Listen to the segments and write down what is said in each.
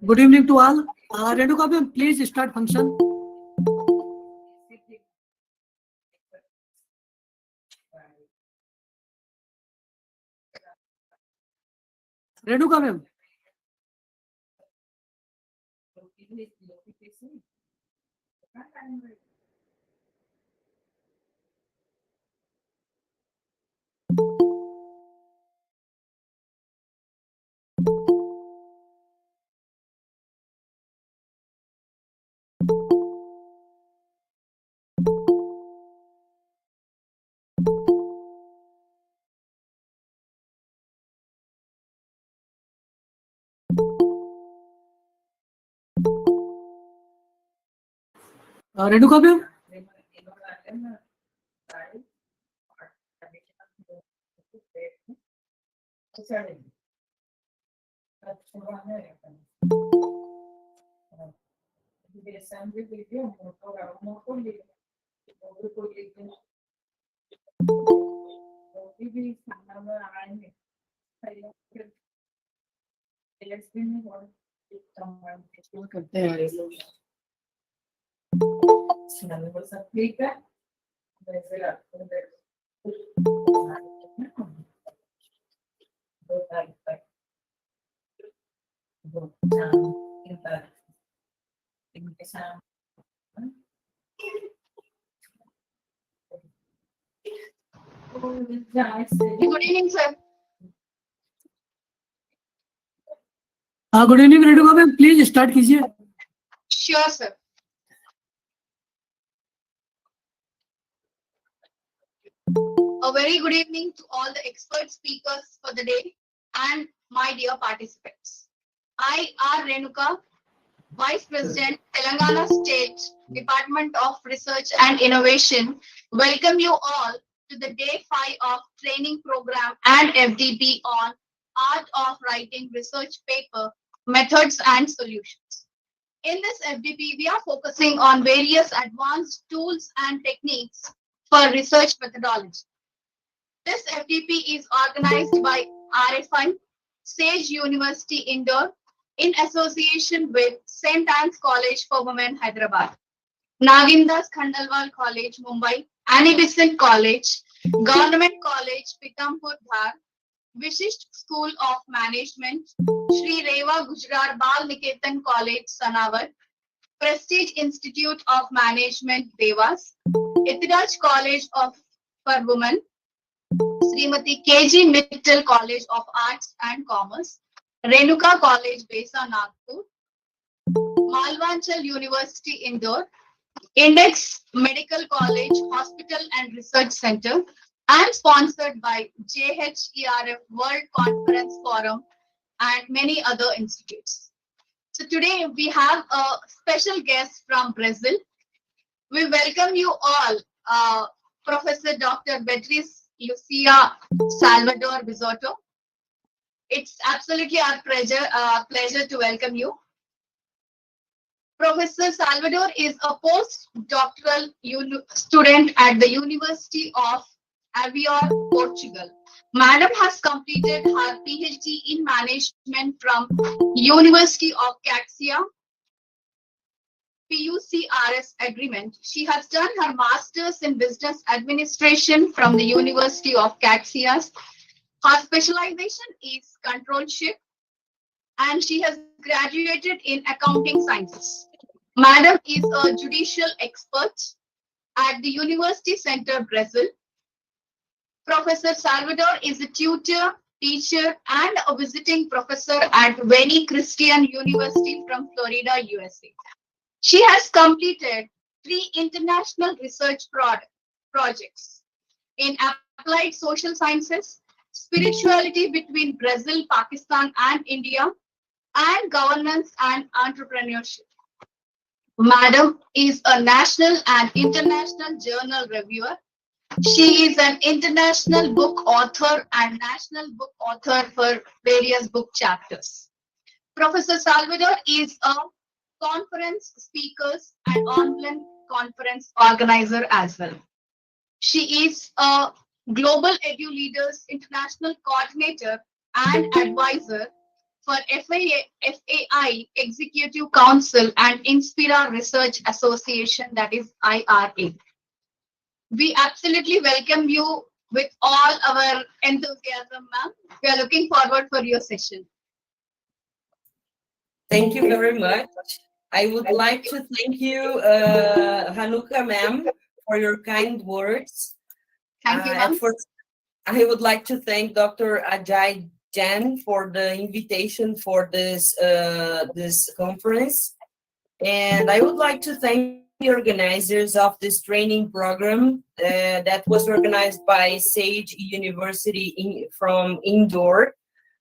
Good evening to all. Renuka ma'am, please start function. Renuka ma'am. Renuka ma'am. करते हैं ये लोग। ठीक है। Good evening, sir. Good evening Renuka ma'am, please start कीजिए. Sure, sir. A very good evening to all the expert speakers for the day and my dear participants. I, R. Renuka, Vice President, Telangana State Department of Research and Innovation, welcome you all to the Day 5 of training program and FDP on Art of Writing Research Paper, Methods and Solutions. In this FDP, we are focusing on various advanced tools and techniques for research methodology. This FDP is organized by RFI, Sage University Indore, in association with St. Anne's College for Women, Hyderabad, Nagindas Khandalwal College, Mumbai, Annie Besant College, Government College, Pithampur, Dhar, Vishisht School of Management, Sri Reva Gujrar Bal Niketan College, Sanavar, Prestige Institute of Management, Devas, Itiraj College for Women, Srimati KG Mittal College of Arts and Commerce, Renuka College, Besa, Nagpur, Malvanchal University, Indore, Index Medical College, Hospital and Research Center, and sponsored by JHERF World Conference Forum and many other institutes. So today we have a special guest from Brazil. We welcome you all, Professor Dr. Beatriz Lucia Salvador Bisotto. It's absolutely our pleasure to welcome you. Professor Salvador is a postdoctoral student at the University of Aveiro, Portugal. Madam has completed her PhD in management from University of Caxias, PUCRS agreement. She has done her master's in business administration from the University of Caxias. Her specialization is controllership, and she has graduated in accounting sciences. Madam is a judicial expert at the University Center, Brazil. Professor Salvador is a tutor, teacher, and a visiting professor at Veni Christian University from Florida, USA. She has completed 3 international research projects in applied social sciences, spirituality between Brazil, Pakistan, and India, and governance and entrepreneurship. Madam is a national and international journal reviewer. She is an international book author and national book author for various book chapters. Professor Salvador is a conference speaker and online conference organizer as well. She is a Global Edu Leaders International Coordinator and Advisor for FAI Executive Council and Inspira Research Association, that is IRA. We absolutely welcome you with all our enthusiasm, ma'am. We are looking forward for your session. Thank you very much. I would like to thank you, Hanuka ma'am, for your kind words. Thank you, At ma'am. first, I would like to thank Dr. Ajay Jan for the invitation for this conference. And I would like to thank the organizers of this training program that was organized by Sage University from Indore.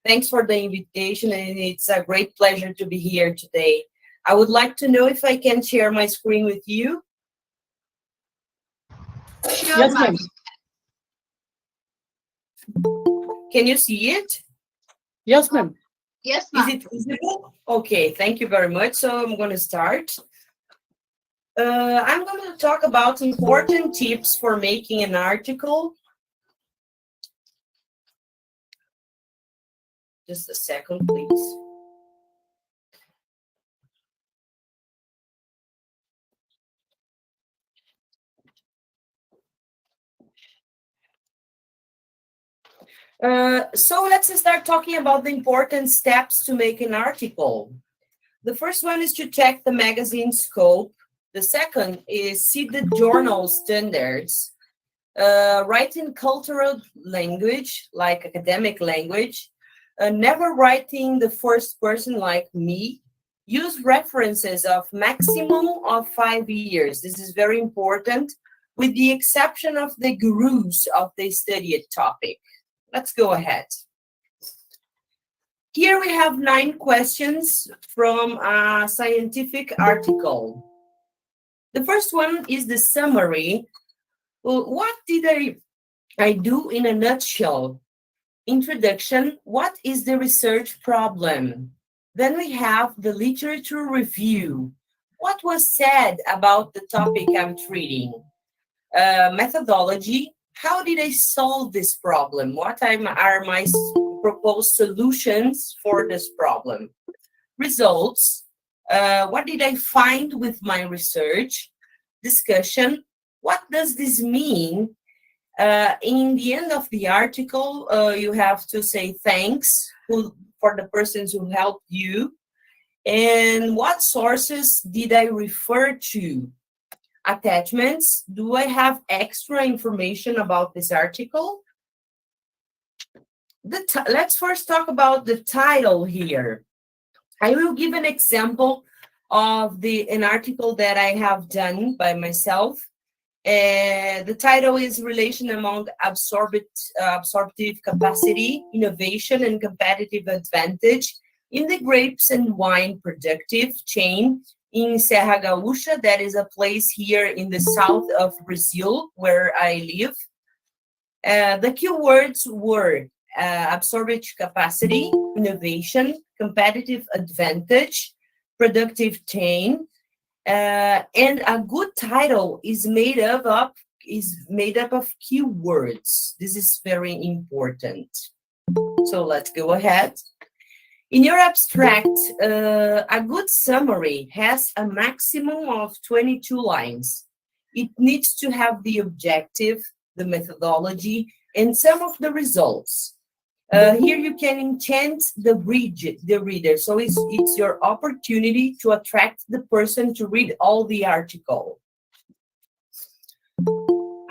Thanks for the invitation, and it's a great pleasure to be here today. I would like to know if I can share my screen with you. Sure, Yes, ma'am. ma'am. Can you see it? Yes, ma'am. Yes, Is ma'am. it visible? Okay, thank you very much. So I'm going to start. I'm going to talk about important tips for making an article. Just a second, please. So let's start talking about the important steps to make an article. The first one is to check the magazine scope. The second is see the journal standards. Write in cultural language, like academic language. Never write in the first person like me. Use references of maximum of 5 years. This is very important, with the exception of the gurus of the studied topic. Let's go ahead. Here we have 9 questions from a scientific article. The first one is the summary. Well, what did I do in a nutshell? Introduction, what is the research problem? Then we have the literature review. What was said about the topic I'm treating? Methodology, how did I solve this problem? What are my proposed solutions for this problem? Results, what did I find with my research? Discussion, what does this mean? In the end of the article, you have to say thanks for the persons who helped you. And what sources did I refer to? Attachments, do I have extra information about this article? Let's first talk about the title here. I will give an example of an article that I have done by myself. The title is Relation Among Absorptive Capacity, Innovation, and Competitive Advantage in the Grapes and Wine Productive Chain in Serra Gaúcha. That is a place here in the south of Brazil where I live. The keywords were absorptive capacity, innovation, competitive advantage, productive chain, and a good title is made up of keywords. This is very important. So let's go ahead. In your abstract, a good summary has a maximum of 22 lines. It needs to have the objective, the methodology, and some of the results. Here you can enchant the reader. So it's your opportunity to attract the person to read all the article.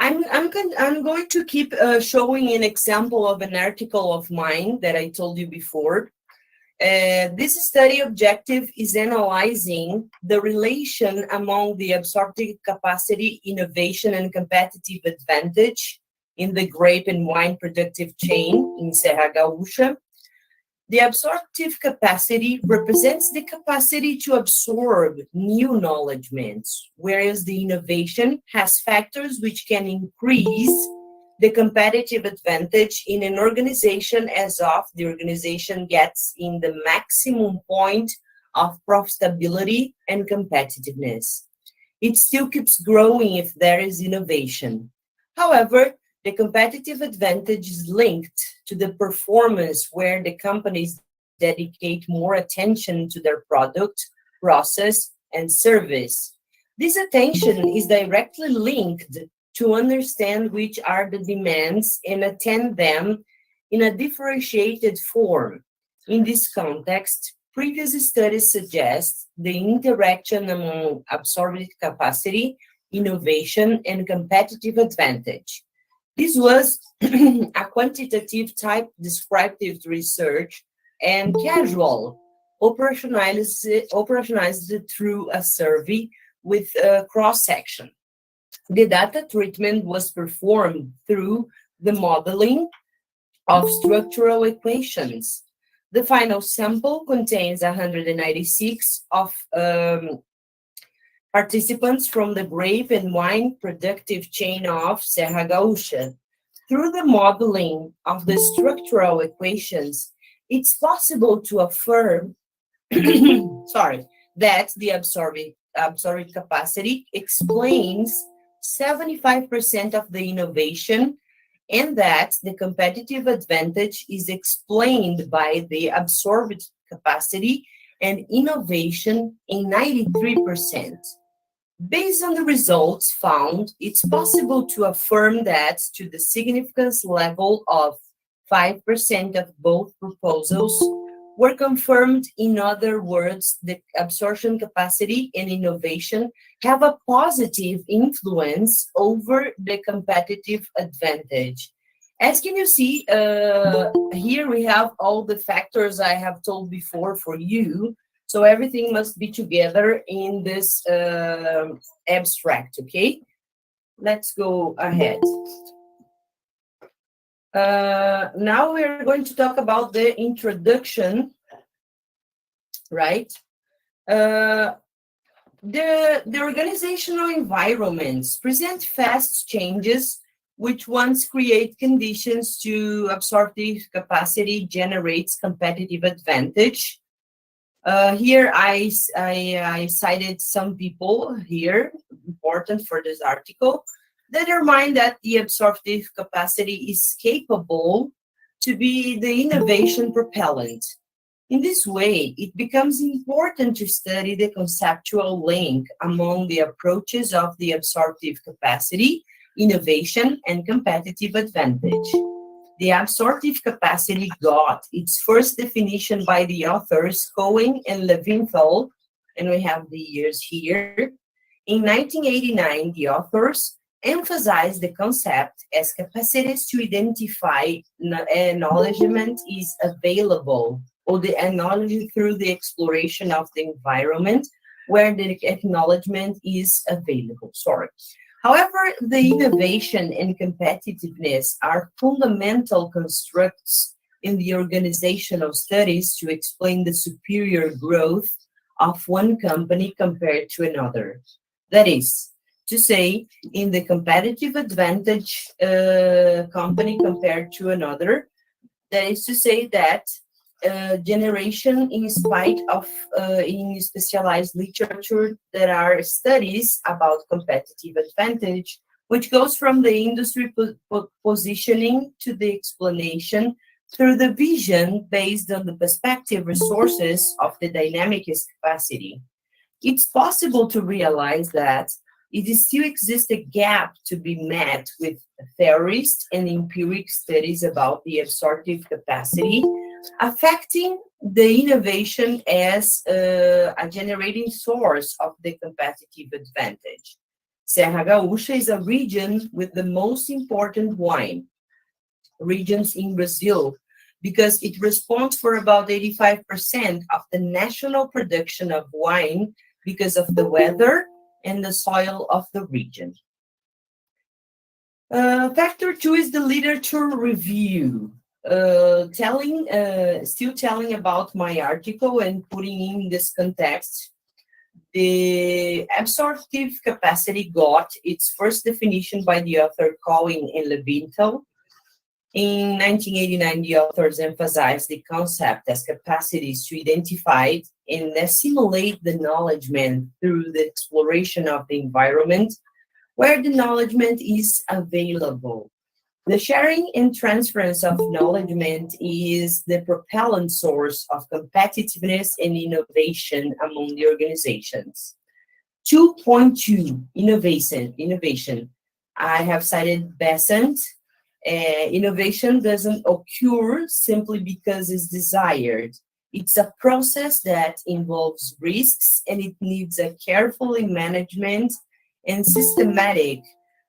I'm going to keep showing an example of an article of mine that I told you before. This study objective is analyzing the relation among the absorptive capacity, innovation, and competitive advantage in the grape and wine productive chain in Serra Gaúcha. The absorptive capacity represents the capacity to absorb new knowledgements, whereas the innovation has factors which can increase the competitive advantage in an organization as of the organization gets in the maximum point of profitability and competitiveness. It still keeps growing if there is innovation. However, the competitive advantage is linked to the performance where the company is dedicate more attention to their product, process, and service. This attention is directly linked to understand which are the demands and attend them in a differentiated form. In this context, previous studies suggest the interaction among absorptive capacity, innovation, and competitive advantage. This was a quantitative type descriptive research and casual, operationalized through a survey with a cross-section. The data treatment was performed through the modeling of structural equations. The final sample contains 196 of participants from the grape and wine productive chain of Serra Gaúcha. Through the modeling of the structural equations, it's possible to affirm that the absorbing capacity explains 75% of the innovation, and that the competitive advantage is explained by the absorbed capacity and innovation in 93%. Based on the results found, it's possible to affirm that to the significance level of 5% of both proposals were confirmed. In other words, the absorption capacity and innovation have a positive influence over the competitive advantage. As can you see, here we have all the factors I have told before for you. So everything must be together in this abstract, okay? Let's go ahead. Now we're going to talk about the introduction, right? The organizational environments present fast changes, which once create conditions to absorptive capacity generates competitive advantage. Here I cited some people here, important for this article, determine that the absorptive capacity is capable to be the innovation propellant. In this way, it becomes important to study the conceptual link among the approaches of the absorptive capacity, innovation, and competitive advantage. The absorptive capacity got its first definition by the authors Cohen and Levinthal, and we have the years here. In 1989, the authors emphasized the concept as capacities to identify acknowledgement is available, or the acknowledgement through the exploration of the environment where the acknowledgement is available. However, the innovation and competitiveness are fundamental constructs in the organizational studies to explain the superior growth of one company compared to another. That is to say, in the competitive advantage company compared to another, that is to say that generation, in spite of in specialized literature, there are studies about competitive advantage, which goes from the industry positioning to the explanation through the vision based on the perspective resources of the dynamic capacity. It's possible to realize that it still exists a gap to be met with theorist and empiric studies about the absorptive capacity, affecting the innovation as a generating source of the competitive advantage. Serra Gaúcha is a region with the most important wine regions in Brazil because it responds for about 85% of the national production of wine because of the weather and the soil of the region. Factor 2 is the literature review. Still telling about my article and putting in this context, the absorptive capacity got its first definition by the author Cohen and Levinthal. In 1989, the authors emphasized the concept as capacities to identify and assimilate the acknowledgement through the exploration of the environment where the acknowledgement is available. The sharing and transference of knowledge is the propellant source of competitiveness and innovation among the organizations. 2.2, innovation. I have cited Besant. Innovation doesn't occur simply because it's desired. It's a process that involves risks, and it needs a carefully management and systematic,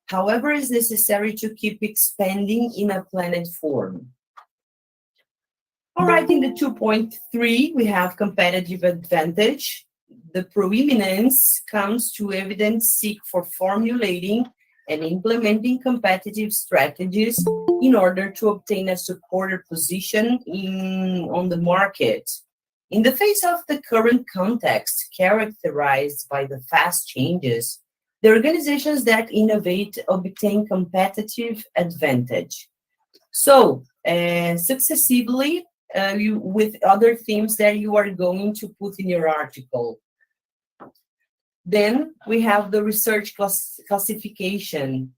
however is necessary to keep expanding in a planned form. All right, in the 2.3, we have competitive advantage. The preeminence comes to evidence seek for formulating and implementing competitive strategies in order to obtain a supported position on the market. In the face of the current context characterized by the fast changes, the organizations that innovate obtain competitive advantage. So, successively, with other themes that you are going to put in your article. Then we have the research classification.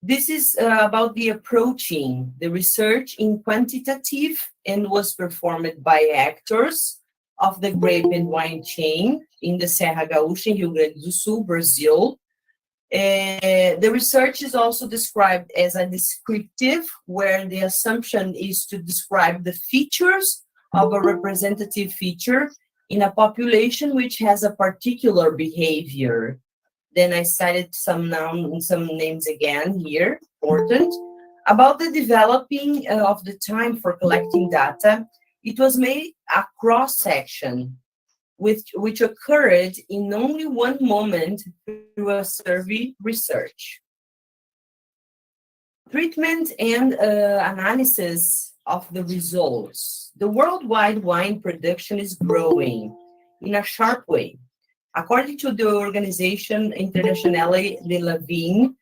This is about the approaching the research in quantitative and was performed by actors of the grape and wine chain in the Serra Gaúcha in Rio Grande do Sul, Brazil. The research is also described as a descriptive, where the assumption is to describe the features of a representative feature in a population which has a particular behavior. Then I cited some names again here, important. About the developing of the time for collecting data, it was made a cross-section, which occurred in only one moment through a survey research. Treatment and analysis of the results. The worldwide wine production is growing in a sharp way. According to the organization Internationale de la Vigne,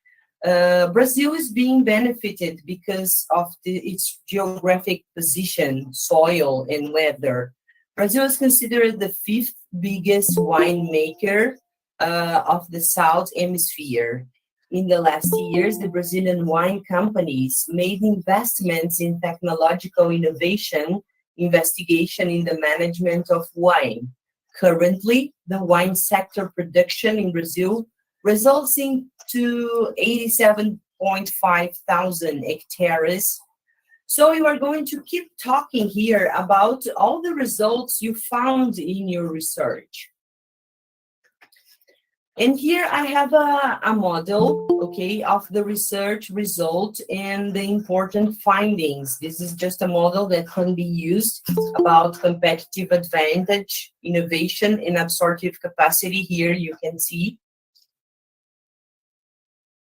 Brazil is being benefited because of its geographic position, soil, and weather. Brazil is considered the 5th biggest winemaker of the South Hemisphere. In the last years, the Brazilian wine companies made investments in technological innovation, investigation in the management of wine. Currently, the wine sector production in Brazil results in to 87.5 thousand hectares. So you are going to keep talking here about all the results you found in your research. And here I have a model, okay, of the research result and the important findings. This is just a model that can be used about competitive advantage, innovation, and absorptive capacity. Here you can see.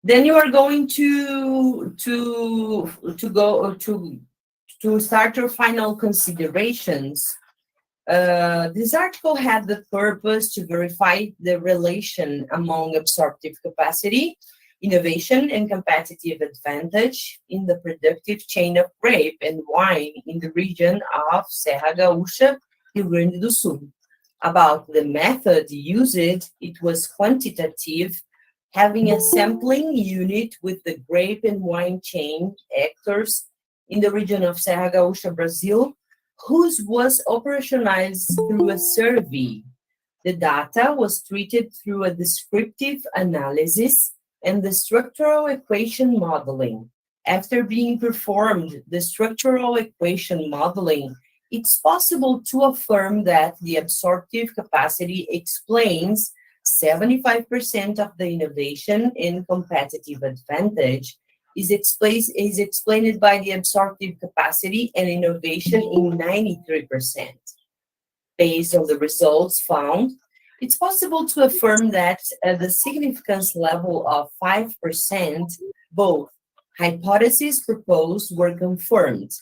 Then you are going to start your final considerations. This article had the purpose to verify the relation among absorptive capacity, innovation, and competitive advantage in the productive chain of grape and wine in the region of Serra Gaúcha, Rio Grande do Sul. About the method used, it was quantitative, having a sampling unit with the grape and wine chain actors in the region of Serra Gaúcha, Brazil, whose was operationalized through a survey. The data was treated through a descriptive analysis and the structural equation modeling. After being performed, the structural equation modeling, it's possible to affirm that the absorptive capacity explains 75% of the innovation and competitive advantage is explained by the absorptive capacity and innovation in 93%. Based on the results found, it's possible to affirm that at the significance level of 5%, both hypotheses proposed were confirmed.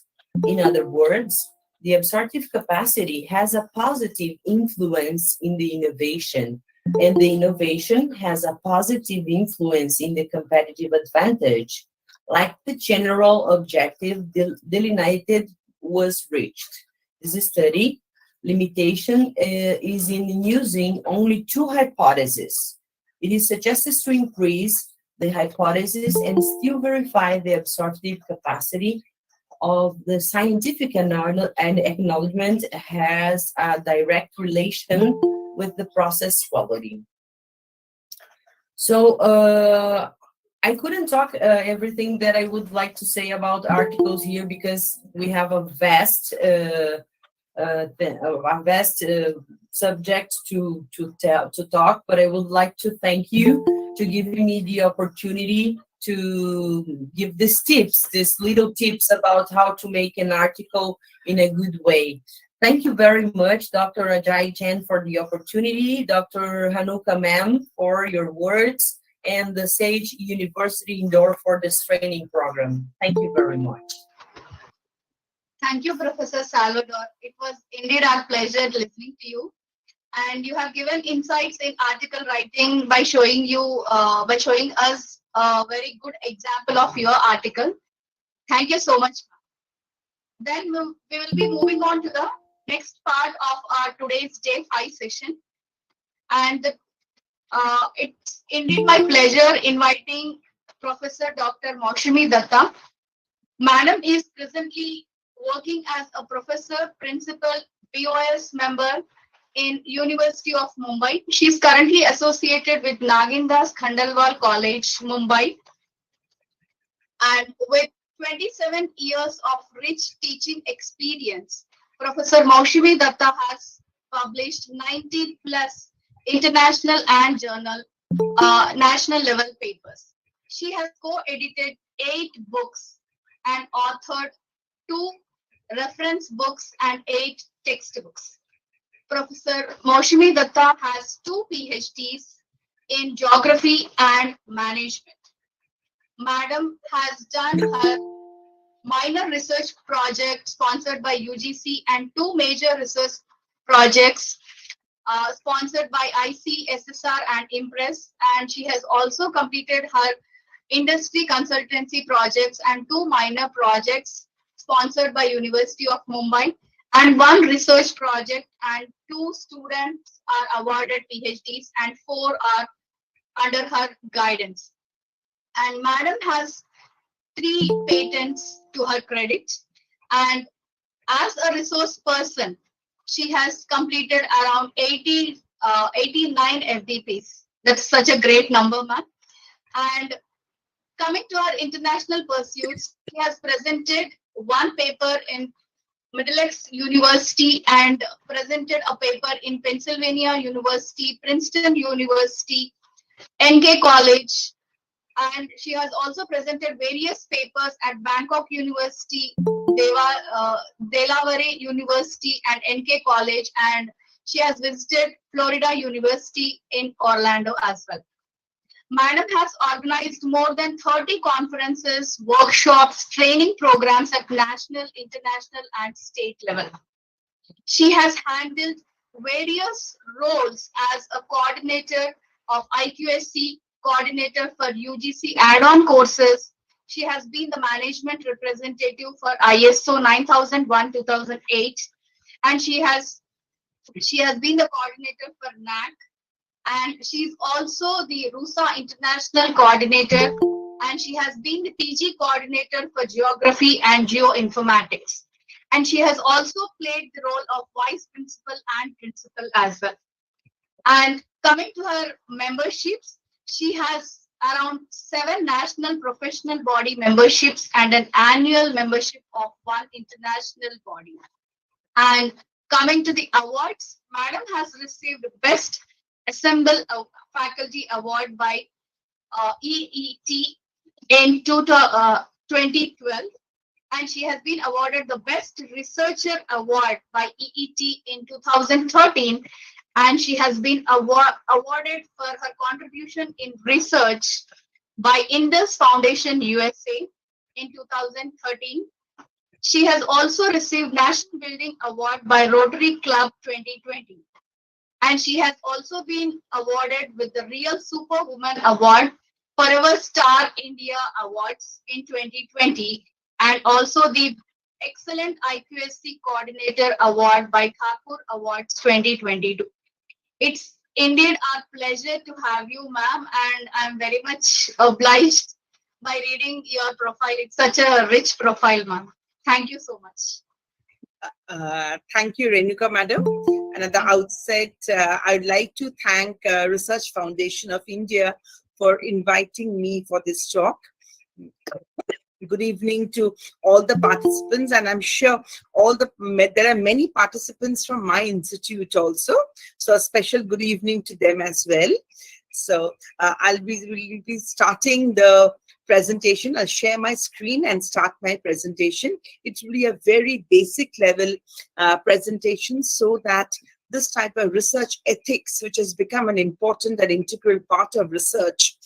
In other words, the absorptive capacity has a positive influence in the innovation, and the innovation has a positive influence in the competitive advantage, like the general objective delineated was reached. This study limitation is in using only 2 hypotheses. It is suggested to increase the hypothesis and still verify the absorptive capacity of the scientific and acknowledgement has a direct relation with the process quality. So I couldn't talk everything that I would like to say about articles here because we have a vast subject to talk. But I would like to thank you to giving me the opportunity to give these little tips about how to make an article in a good way. Thank you very much, Dr. Ajay Chen, for the opportunity, Dr. Hanuka Ma'am, for your words, and the Sage University Indoor for this training program. Thank you very much. Thank you, Professor Salvador. It was indeed our pleasure listening to you. And you have given insights in article writing by showing us a very good example of your article. Thank you so much. Then we will be moving on to the next part of our today's Day 5 session. And it's indeed my pleasure inviting Professor Dr. Maushami Datta. Madam is presently working as a professor, principal, BOS member in University of Mumbai. She is currently associated with Nagindas Khandelwal College, Mumbai. And with 27 years of rich teaching experience, Professor Maushami Datta has published 90 plus international and national level papers. She has co-edited 8 books and authored 2 reference books and 8 textbooks. Professor Maushami Datta has 2 PhDs in geography and management. Madam has done her minor research project sponsored by UGC and 2 major research projects sponsored by ICSSR and Impress. And she has also completed her industry consultancy projects and 2 minor projects sponsored by University of Mumbai and 1 research project, and 2 students are awarded PhDs and 4 are under her guidance. And Madam has 3 patents to her credit. And as a resource person, she has completed around 89 FDPs. That's such a great number, ma'am. And coming to our international pursuits, she has presented 1 paper in Middlesex University and presented a paper in Pennsylvania University, Princeton University, NK College, and she has also presented various papers at Bangkok University, Delaware University, and NK College, and she has visited Florida University in Orlando as well. Madam has organized more than 30 conferences, workshops, training programs at national, international, and state level. She has handled various roles as a coordinator of IQSC, coordinator for UGC add-on courses. She has been the management representative for ISO 9001-2008, and she has been the coordinator for NAC. And she's also the RUSA International Coordinator, and she has been the PG Coordinator for Geography and Geoinformatics. And she has also played the role of Vice Principal and Principal as well. And coming to her memberships, she has around 7 national professional body memberships and an annual membership of 1 international body. And coming to the awards, Madam has received Best Assemble Faculty Award by EET in 2012, and she has been awarded the Best Researcher Award by EET in 2013, and she has been awarded for her contribution in research by Indus Foundation USA in 2013. She has also received National Building Award by Rotary Club 2020. And she has also been awarded with the Real Superwoman Award, Forever Star India Awards in 2020, and also the Excellent IQSC Coordinator Award by Thakur Awards 2022. It's Indeed, our pleasure to have you, ma'am, and I'm very much obliged by reading your profile. It's such a rich profile, ma'am. Thank you so much. Thank you, Renuka Madam. And at the outset, I'd like to thank Research Foundation of India for inviting me for this talk. Good evening to all the participants, and I'm sure there are many participants from my institute also. So a special good evening to them as well. So we'll be starting the presentation. I'll share my screen and start my presentation. It will be a very basic level presentation so that this type of research ethics, which has become an important and integral part of research,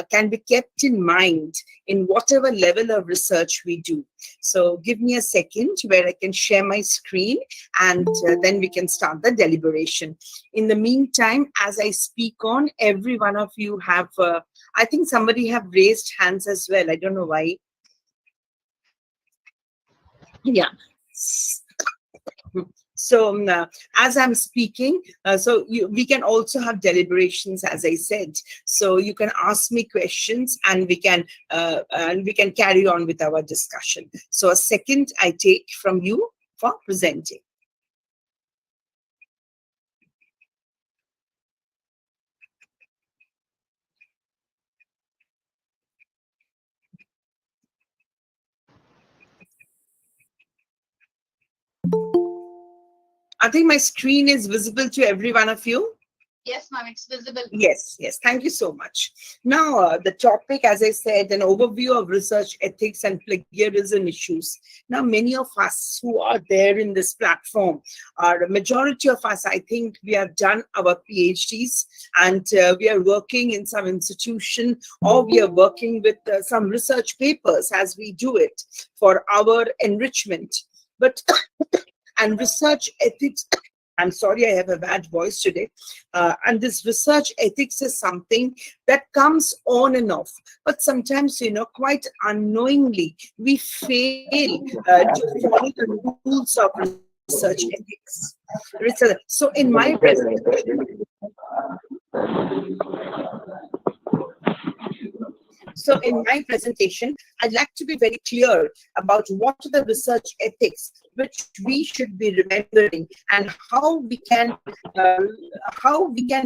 can be kept in mind in whatever level of research we do. So give me a second where I can share my screen, and then we can start the deliberation. In the meantime, as I speak on, every one of you have, I think somebody have raised hands as well. I don't know why. Yeah. So as I'm speaking, we can also have deliberations, as I said. So you can ask me questions, and we can carry on with our discussion. So a second I take from you for presenting. I think my screen is visible to every one of you. Yes, ma'am, it's visible. Yes, yes. Thank you so much. Now, the topic, as I said, an overview of research ethics and plagiarism issues. Now, many of us who are there in this platform, a majority of us, I think we have done our PhDs, and we are working in some institution, or we are working with some research papers as we do it for our enrichment. But and research ethics, I'm sorry, I have a bad voice today. And this research ethics is something that comes on and off. But sometimes, quite unknowingly, we fail to follow the rules of research ethics. So in my presentation, I'd like to be very clear about what are the research ethics which we should be remembering, and how we can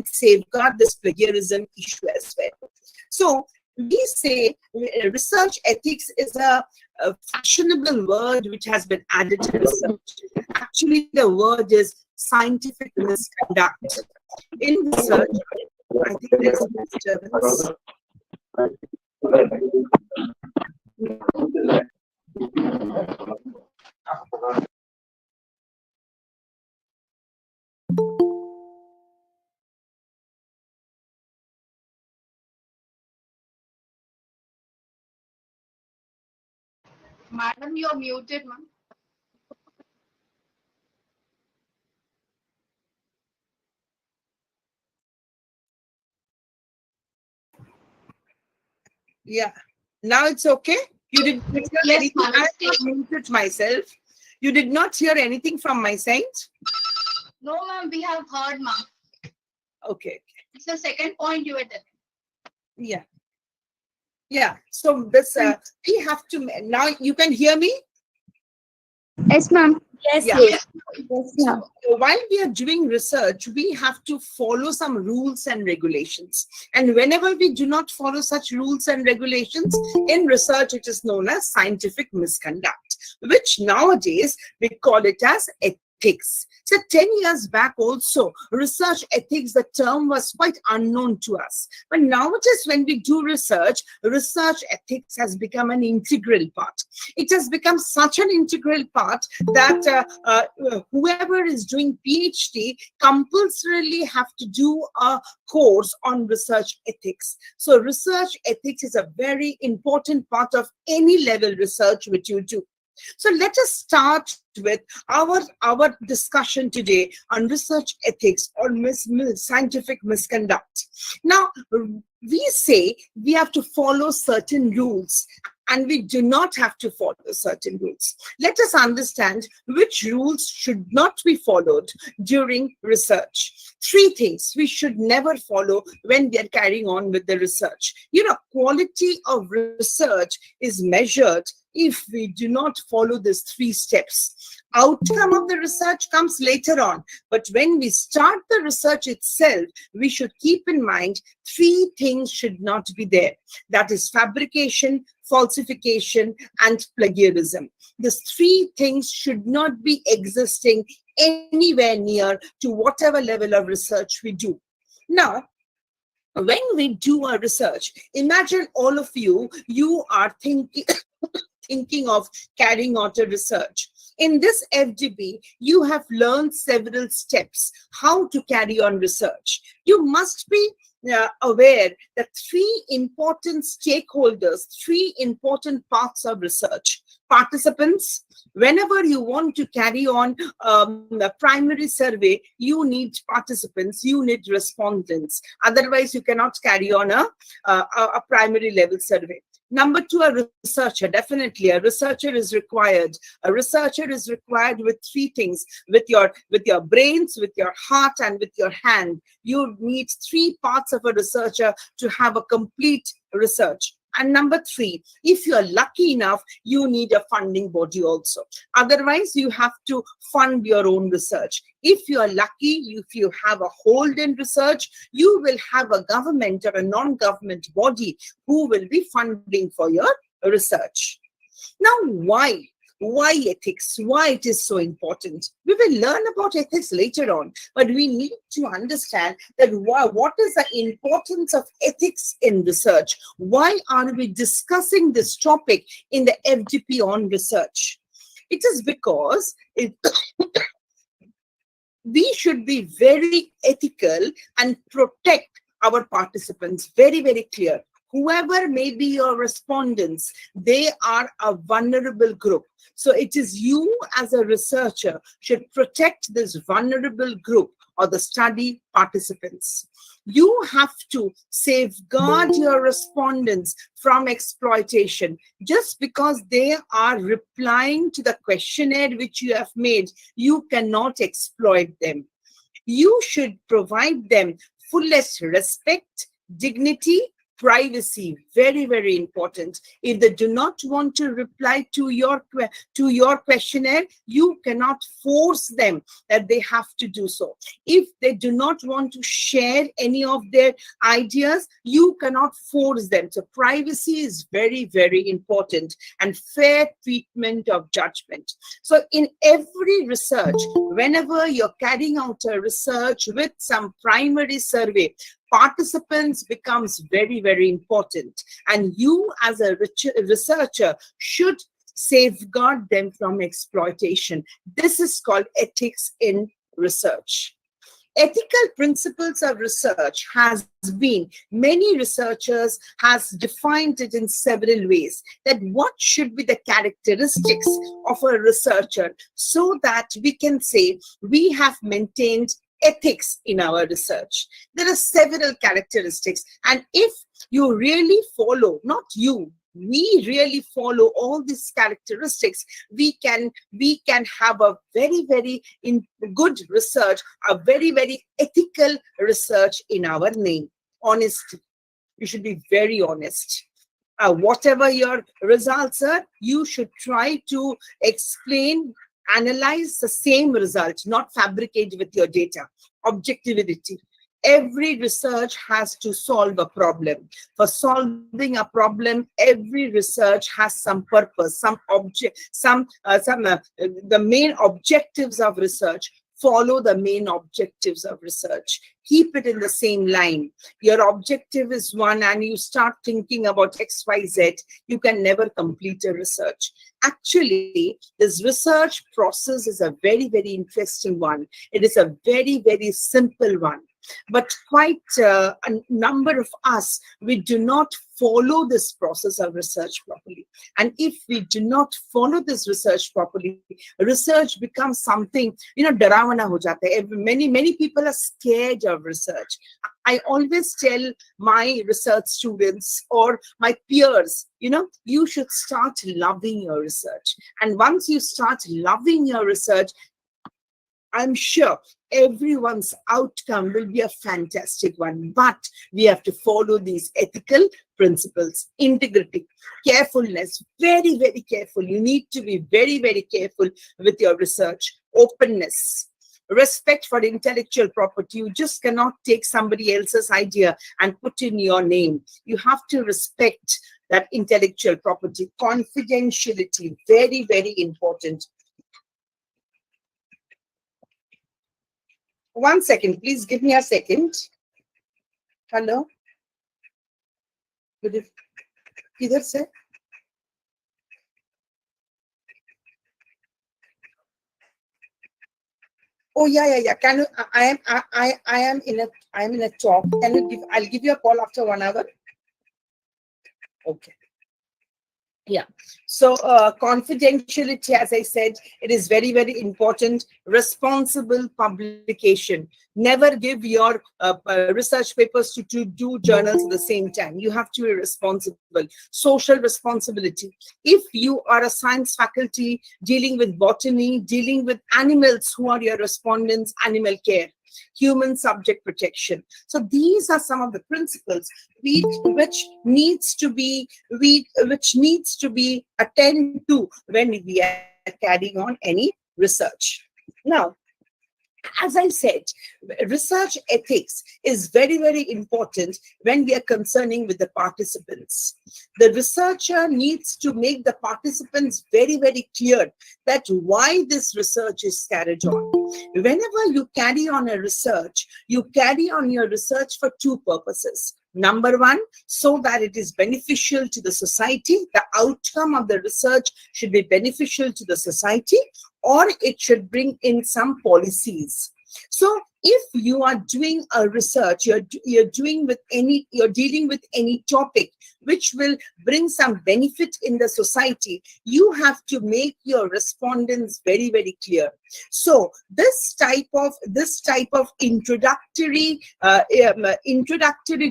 safeguard this plagiarism issue as well. So we say research ethics is a fashionable word which has been added to research. Actually, the word is scientific misconduct. In research, I think there's a disturbance. Madam, you're muted, ma'am. Yeah, now it's okay. You did not hear Yes, anything. ma'am, I it's muted myself. You did not hear anything from my side? No, ma'am, we have heard, ma'am. Okay. It's the second point you were telling. Yeah. Yeah. So this we have to now. You can hear me? Yes, ma'am. Yes, Yeah. yes. Yes, ma'am. So while we are doing research, we have to follow some rules and regulations. And whenever we do not follow such rules and regulations, in research, it is known as scientific misconduct, which nowadays we call it as ethics. So 10 years back also, research ethics, the term was quite unknown to us. But nowadays when we do research ethics has become an integral part. It has become such an integral part that whoever is doing PhD compulsorily have to do a course on research ethics. So research ethics is a very important part of any level research which you do. So let us start with our discussion today on research ethics or scientific misconduct. Now, we say we have to follow certain rules, and we do not have to follow certain rules. Let us understand which rules should not be followed during research. three things we should never follow when we are carrying on with the research. Quality of research is measured if we do not follow these three steps. Outcome of the research comes later on, but when we start the research itself, we should keep in mind three things should not be there. That is fabrication, falsification, and plagiarism. These three things should not be existing anywhere near to whatever level of research we do. Now, when we do a research, imagine all of you are thinking of carrying out a research. In this FDB, you have learned several steps how to carry on research. You must be aware that three important stakeholders, three important parts of research. Participants. Whenever you want to carry on a primary survey, you need participants, you need respondents. Otherwise, you cannot carry on a primary level survey. Number two, a researcher. Definitely, a researcher is required. A researcher is required with three things: with your brains, with your heart, and with your hand. You need three parts of a researcher to have a complete research. And number three, if you are lucky enough, you need a funding body also. Otherwise, you have to fund your own research. If you are lucky, if you have a hold in research, you will have a government or a non-government body who will be funding for your research. Now, why? Why ethics? Why it is so important? We will learn about ethics later on, but we need to understand that what is the importance of ethics in research? Why are we discussing this topic in the FDP on research? It is because we should be very ethical and protect our participants. Very, very clear. Whoever may be your respondents, they are a vulnerable group. So it is you as a researcher should protect this vulnerable group or the study participants. You have to safeguard your respondents from exploitation. Just because they are replying to the questionnaire which you have made, you cannot exploit them. You should provide them fullest respect, dignity, privacy. Very, very important. If they do not want to reply to your questionnaire, you cannot force them that they have to do so. If they do not want to share any of their ideas, you cannot force them. So privacy is very, very important, and fair treatment of judgment. So in every research, whenever you're carrying out a research with some primary survey, participants becomes very, very important, and you as a researcher should safeguard them from exploitation. This is called ethics in research. Ethical principles of research has been, many researchers has defined it in several ways, that what should be the characteristics of a researcher so that we can say we have maintained ethics in our research. There are several characteristics, and if you really follow, not you, we really follow all these characteristics, we can have a very, very good research, a very, very ethical research in our name. Honesty. You should be very honest. Whatever your results are, you should try to explain, analyze the same result, not fabricate with your data. Objectivity. Every research has to solve a problem. For solving a problem, every research has some purpose, some object, the main objectives of research. Follow the main objectives of research. Keep it in the same line. Your objective is one and you start thinking about XYZ, you can never complete a research. Actually, this research process is a very, very interesting one. It is a very, very simple one. But quite a number of us, we do not follow this process of research properly. And if we do not follow this research properly, research becomes something, darawana ho jata hai. Many people are scared of research. I always tell my research students or my peers, you should start loving your research. And once you start loving your research, I'm sure everyone's outcome will be a fantastic one. But we have to follow these ethical principles: integrity, carefulness, very, very careful. You need to be very, very careful with your research. Openness, respect for intellectual property. You just cannot take somebody else's idea and put in your name. You have to respect that intellectual property. Confidentiality, very, very important. One second, please give me a second. Hello? Good. Either say. Oh yeah. Can you? I am in a talk. Can you give? I'll give you a call after 1 hour. Okay. Yeah. So confidentiality, as I said, it is very, very important. Responsible publication. Never give your research papers to two journals at the same time. You have to be responsible. Social responsibility. If you are a science faculty dealing with botany, dealing with animals who are your respondents, animal care. Human subject protection. So these are some of the principles which needs to be attended to when we are carrying on any research. Now, as I said, research ethics is very, very important when we are concerning with the participants. The researcher needs to make the participants very, very clear that why this research is carried on. Whenever you carry on a research, you carry on your research for two purposes. Number one, so that it is beneficial to the society. The outcome of the research should be beneficial to the society, or it should bring in some policies. So if you are doing a research, you're dealing with any topic which will bring some benefit in the society, you have to make your respondents very, very clear. So this type of introductory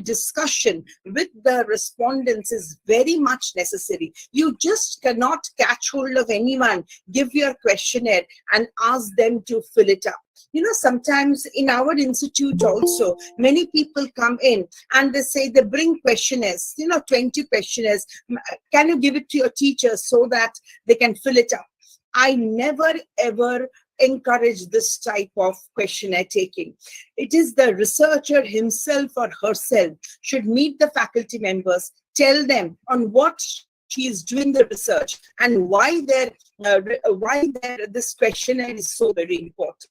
discussion with the respondents is very much necessary. You just cannot catch hold of anyone, give your questionnaire and ask them to fill it up. You know, sometimes in our institute also, many people come in and they say they bring questionnaires, 20 questionnaires. Can you give it to your teacher so that they can fill it up? I never ever encourage this type of questionnaire taking. It is the researcher himself or herself should meet the faculty members, tell them on what she is doing the research and why this questionnaire is so very important.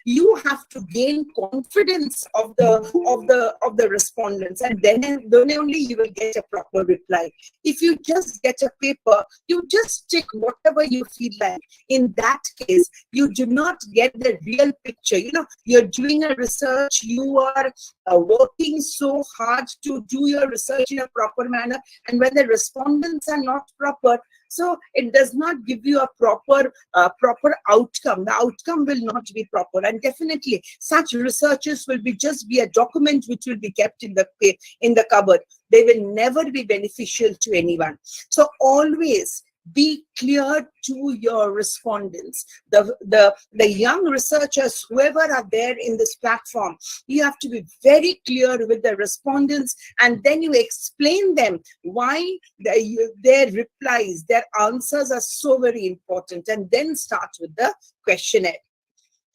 You have to gain confidence of the respondents, and then only you will get a proper reply. If you just get a paper, you just tick whatever you feel like. In that case, you do not get the real picture. You're doing a research, you are working so hard to do your research in a proper manner, and when the respondents are not proper, so it does not give you a proper outcome. The outcome will not be proper, and definitely such researches will just be a document which will be kept in the cupboard. They will never be beneficial to anyone. So always be clear to your respondents. The young researchers, whoever are there in this platform, you have to be very clear with the respondents, and then you explain them why their replies, their answers are so very important, and then start with the questionnaire.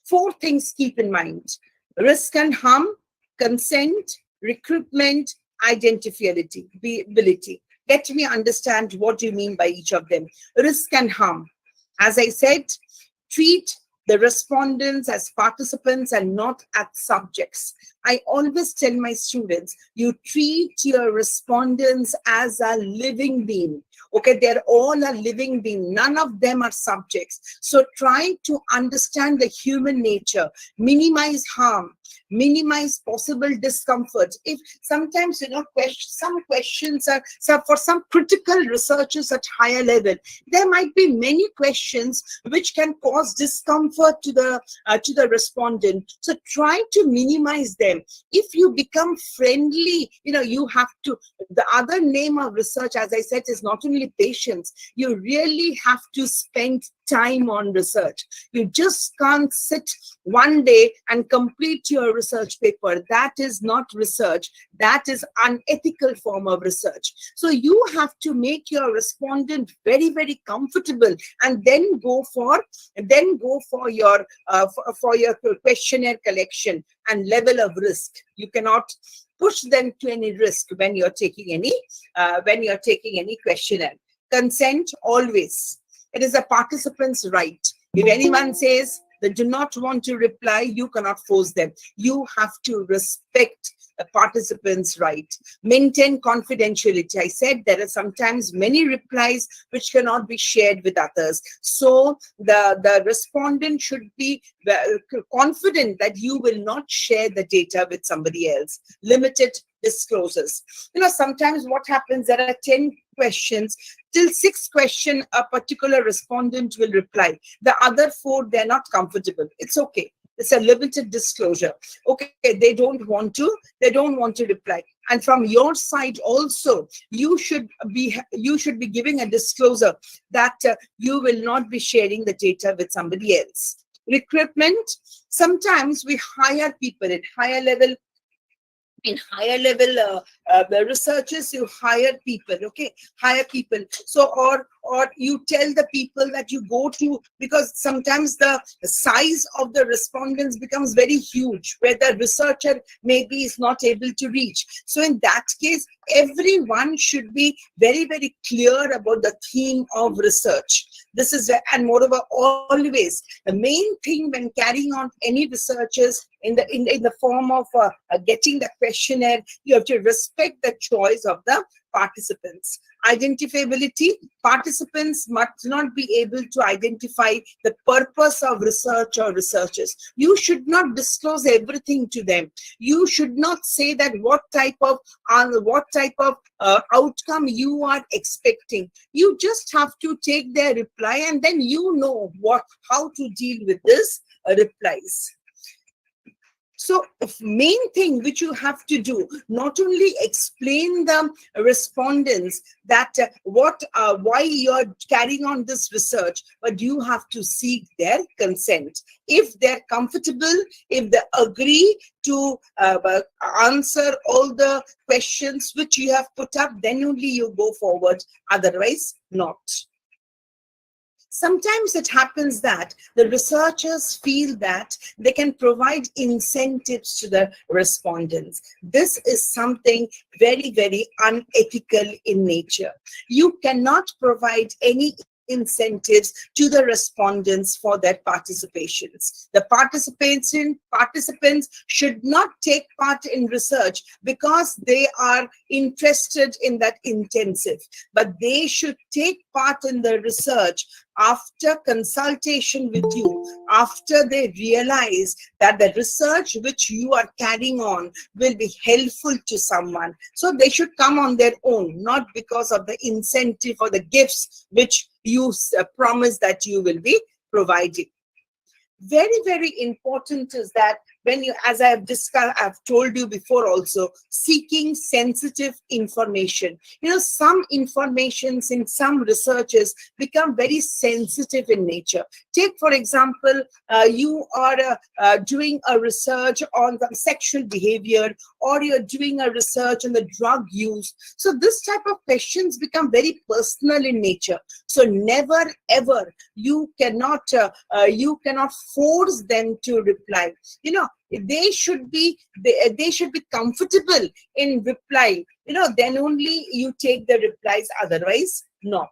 4 things keep in mind: risk and harm, consent, recruitment, identifiability. Let me understand what you mean by each of them. Risk and harm. As I said, treat the respondents as participants and not as subjects. I always tell my students, you treat your respondents as a living being. Okay, they're all a living being. None of them are subjects. So try to understand the human nature, minimize harm, minimize possible discomfort. If sometimes, some questions are, for some critical researchers at higher level, there might be many questions which can cause discomfort to the respondent. So try to minimize them. If you become friendly, you have to, the other name of research, as I said, is not only patience. You really have to spend time on research. You just can't sit one day and complete your research paper. That is not research. That is unethical form of research. So you have to make your respondent very, very comfortable, and then go for your questionnaire collection and level of risk. You cannot push them to any risk when you're taking any questionnaire. Consent always. It is a participant's right. If anyone says they do not want to reply, you cannot force them. You have to respect a participant's right. Maintain confidentiality. I said there are sometimes many replies which cannot be shared with others. So the respondent should be confident that you will not share the data with somebody else. Limited disclosures. Sometimes what happens, there are 10 questions. Till 6th question, a particular respondent will reply. The other 4, they're not comfortable. It's okay. It's a limited disclosure. Okay, they don't want to reply. And from your side also, you should be giving a disclosure that you will not be sharing the data with somebody else. Recruitment. Sometimes we hire people at higher level. In higher level the researchers, you hire people. So or you tell the people that you go to, because sometimes the size of the respondents becomes very huge, where the researcher maybe is not able to reach. So in that case, everyone should be very, very clear about the theme of research. This is, and moreover, always the main thing when carrying on any researches in the form of getting the questionnaire, you have to respect the choice of the participants. Identifiability. Participants must not be able to identify the purpose of research or researchers. You should not disclose everything to them. You should not say that what type of outcome you are expecting. You just have to take their reply, and then you know how to deal with this replies. So main thing which you have to do, not only explain the respondents that why you're carrying on this research, but you have to seek their consent. If they're comfortable, if they agree to answer all the questions which you have put up, then only you go forward, otherwise not. Sometimes it happens that the researchers feel that they can provide incentives to the respondents. This is something very, very unethical in nature. You cannot provide any incentives to the respondents for their participations. The participants should not take part in research because they are interested in that intensive, but they should take part in the research after consultation with you, after they realize that the research which you are carrying on will be helpful to someone. So they should come on their own, not because of the incentive or the gifts which you promise that you will be providing. Very, very important is that when you, as I have discussed, I've told you before also, seeking sensitive information. Some informations in some researches become very sensitive in nature. Take, for example, you are doing a research on the sexual behavior, or you're doing a research on the drug use. So this type of questions become very personal in nature. So never, ever, you cannot force them to reply. They should be comfortable in replying. Then only you take the replies, otherwise not.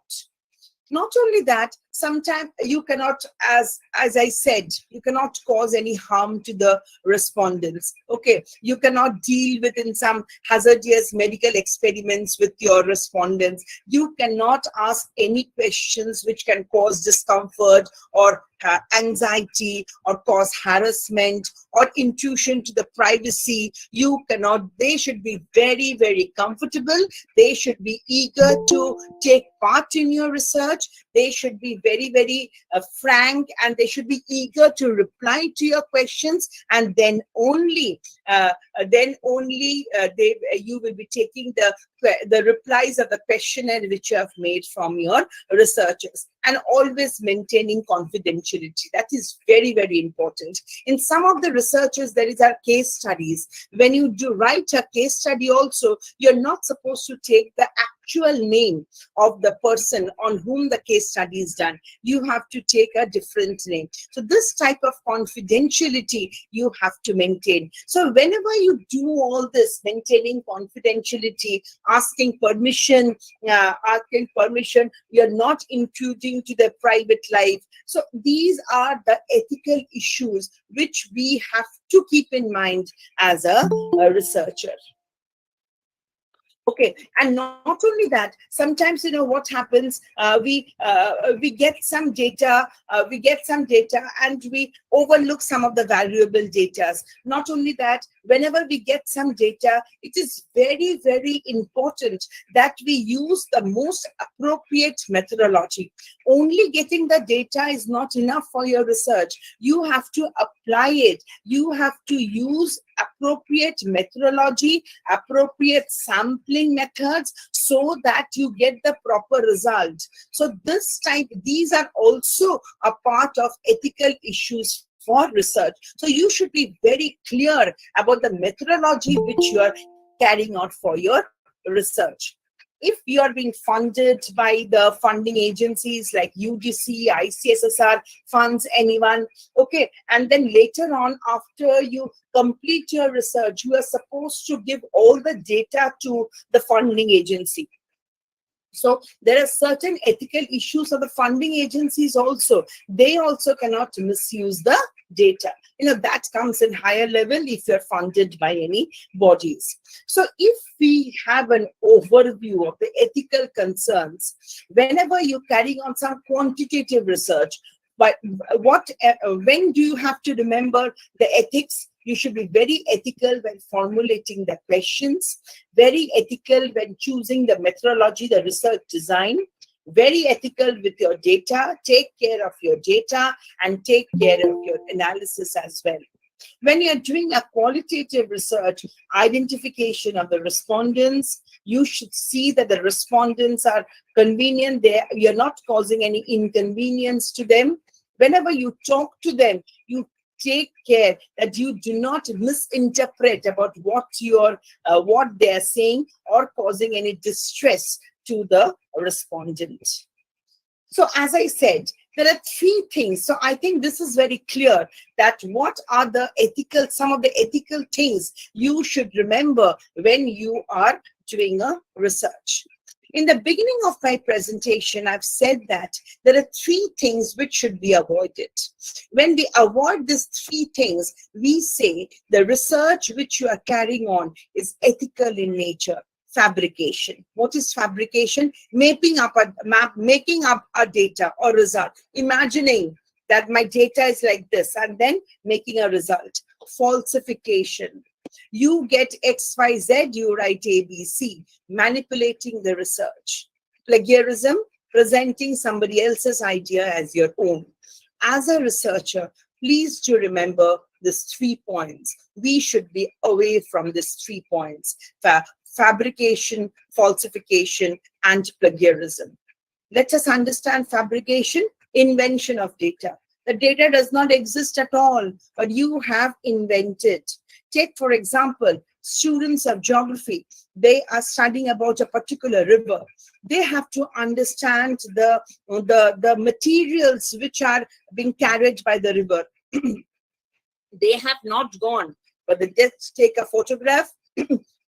Not only that, sometimes you cannot, as I said, you cannot cause any harm to the respondents. Okay, you cannot deal with in some hazardous medical experiments with your respondents. You cannot ask any questions which can cause discomfort or anxiety or cause harassment or intrusion to the privacy. You cannot. They should be very, very comfortable. They should be eager to take part in your research. They should be very, very frank, and they should be eager to reply to your questions, and then only you will be taking the replies of the questionnaire which you have made from your researchers. and always maintaining confidentiality. That is very, very important. In some of the researches, there is our case studies. When you do write a case study also, you're not supposed to take the actual name of the person on whom the case study is done. You have to take a different name. So this type of confidentiality you have to maintain. So whenever you do all this, maintaining confidentiality, asking permission, you're not intruding to their private life. So these are the ethical issues which we have to keep in mind as a researcher. Okay, and not only that, sometimes what happens, we get some data, and we overlook some of the valuable data. Not only that, whenever we get some data, it is very, very important that we use the most appropriate methodology. Only getting the data is not enough for your research. You have to apply it. You have to use appropriate methodology, appropriate sampling methods, so that you get the proper result. So these are also a part of ethical issues for research. So you should be very clear about the methodology which you are carrying out for your research. If you are being funded by the funding agencies like UGC, ICSSR funds, anyone, okay, and then later on, after you complete your research, you are supposed to give all the data to the funding agency. So there are certain ethical issues of the funding agencies also. They also cannot misuse the data. That comes in higher level if you're funded by any bodies. So if we have an overview of the ethical concerns, whenever you're carrying on some quantitative research, but when do you have to remember the ethics? You should be very ethical when formulating the questions, very ethical when choosing the methodology, the research design, very ethical with your data. Take care of your data and take care of your analysis as well. When you're doing a qualitative research, identification of the respondents, you should see that the respondents are convenient. You're not causing any inconvenience to them. Whenever you talk to them, you take care that you do not misinterpret about what they are saying or causing any distress to the respondent. So as I said, there are three things. So I think this is very clear that what are some of the ethical things you should remember when you are doing a research. In the beginning of my presentation, I've said that there are three things which should be avoided. When we avoid these three things, we say the research which you are carrying on is ethical in nature. Fabrication. What is fabrication? Making up a data or result. Imagining that my data is like this and then making a result. Falsification. You get XYZ, you write ABC, manipulating the research. Plagiarism, presenting somebody else's idea as your own. As a researcher, please do remember these 3 points. We should be away from these 3 points. Fabrication, falsification, and plagiarism. Let us understand fabrication, invention of data. The data does not exist at all, but you have invented. Take, for example, students of geography. They are studying about a particular river. They have to understand the materials which are being carried by the river. They have not gone, but they just take a photograph,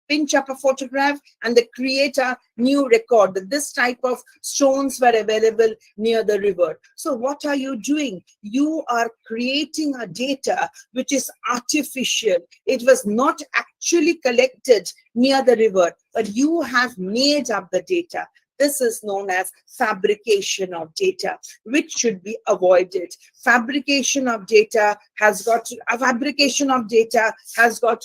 pinch up a photograph, and they create a new record that this type of stones were available near the river. So what are you doing? You are creating a data which is artificial. It was not actually collected near the river, but you have made up the data. This is known as fabrication of data, which should be avoided. Fabrication of data has got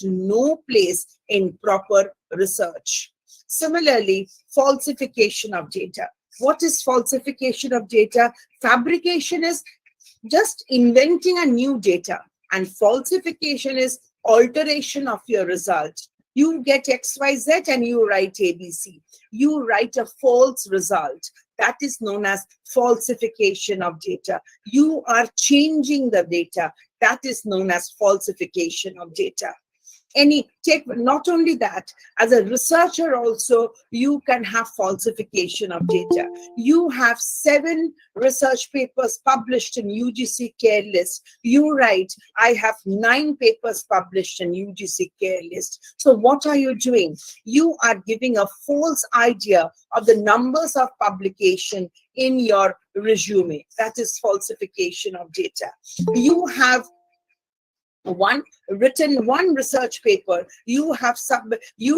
no place in proper research. Similarly, falsification of data. What is falsification of data? Fabrication is just inventing a new data, and falsification is alteration of your result. You get XYZ and you write ABC. You write a false result. that is known as falsification of data. You are changing the data. That is known as falsification of data. Not only that, as a researcher also, you can have falsification of data. You have 7 research papers published in UGC CARE list. You write, I have 9 papers published in UGC CARE list. So what are you doing? You are giving a false idea of the numbers of publication in your resume. That is falsification of data. You have written one research paper, you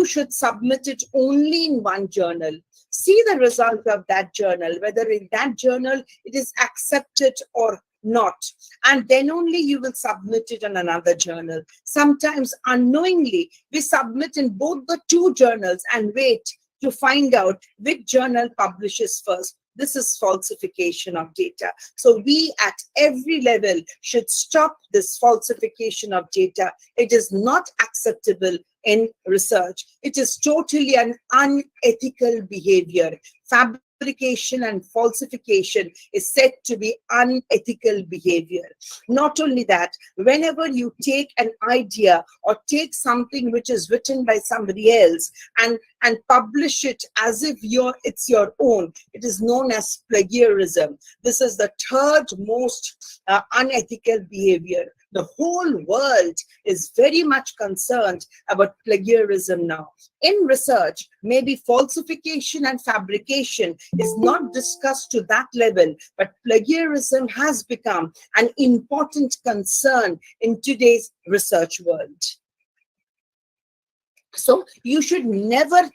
should submit it only in one journal. See the result of that journal, whether in that journal it is accepted or not, and then only you will submit it in another journal. Sometimes unknowingly we submit in both the 2 journals and wait to find out which journal publishes first. This is falsification of data. So we at every level should stop this falsification of data. It is not acceptable in research. It is totally an unethical behavior. Fabrication and falsification is said to be unethical behavior. Not only that, whenever you take an idea or take something which is written by somebody else and publish it as if it's your own, it is known as plagiarism. This is the 3rd most unethical behavior. The whole world is very much concerned about plagiarism now. In research, maybe falsification and fabrication is not discussed to that level, but plagiarism has become an important concern in today's research world. So you should never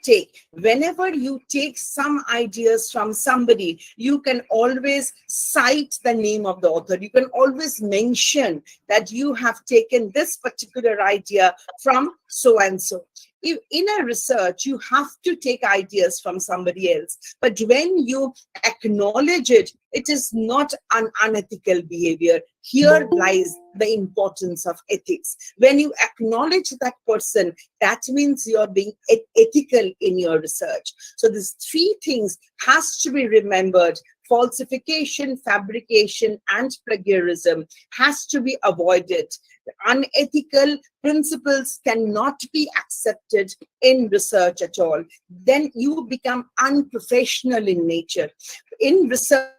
whenever you take some ideas from somebody, you can always cite the name of the author. You can always mention that you have taken this particular idea from so-and-so. In a research, you have to take ideas from somebody else. But when you acknowledge it, it is not an unethical behavior. Here lies the importance of ethics. When you acknowledge that person, that means you're being ethical in your research. So these 3 things has to be remembered. Falsification, fabrication, and plagiarism has to be avoided. Unethical principles cannot be accepted in research at all. Then you become unprofessional in nature. In research,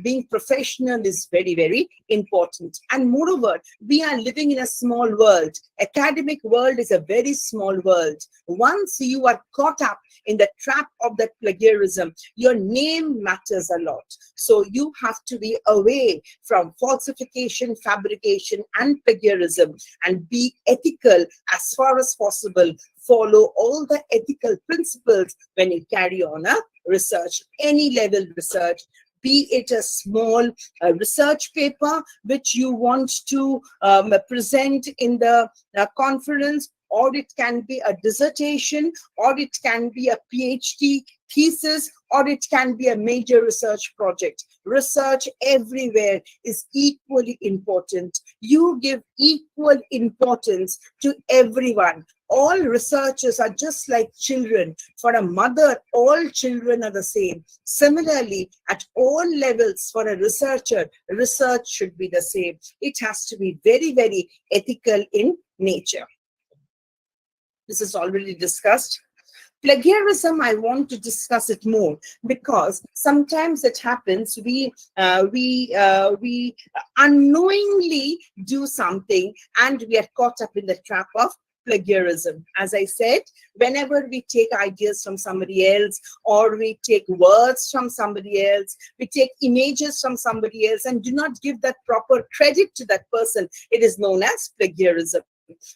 being professional is very, very important. And moreover, we are living in a small world. Academic world is a very small world. Once you are caught up in the trap of that plagiarism, your name matters a lot. So you have to be away from falsification, fabrication, and plagiarism, and be ethical as far as possible. Follow all the ethical principles when you carry on a research, any level research. Be it a small research paper which you want to present in the conference, or it can be a dissertation, or it can be a PhD thesis, or it can be a major research project. Research everywhere is equally important. You give equal importance to everyone. All researchers are just like children. For a mother, all children are the same. Similarly, at all levels for a researcher, research should be the same. It has to be very, very ethical in nature. This is already discussed. Plagiarism, I want to discuss it more because sometimes it happens we unknowingly do something and we are caught up in the trap of plagiarism. As I said, whenever we take ideas from somebody else, or we take words from somebody else, we take images from somebody else and do not give that proper credit to that person, it is known as plagiarism.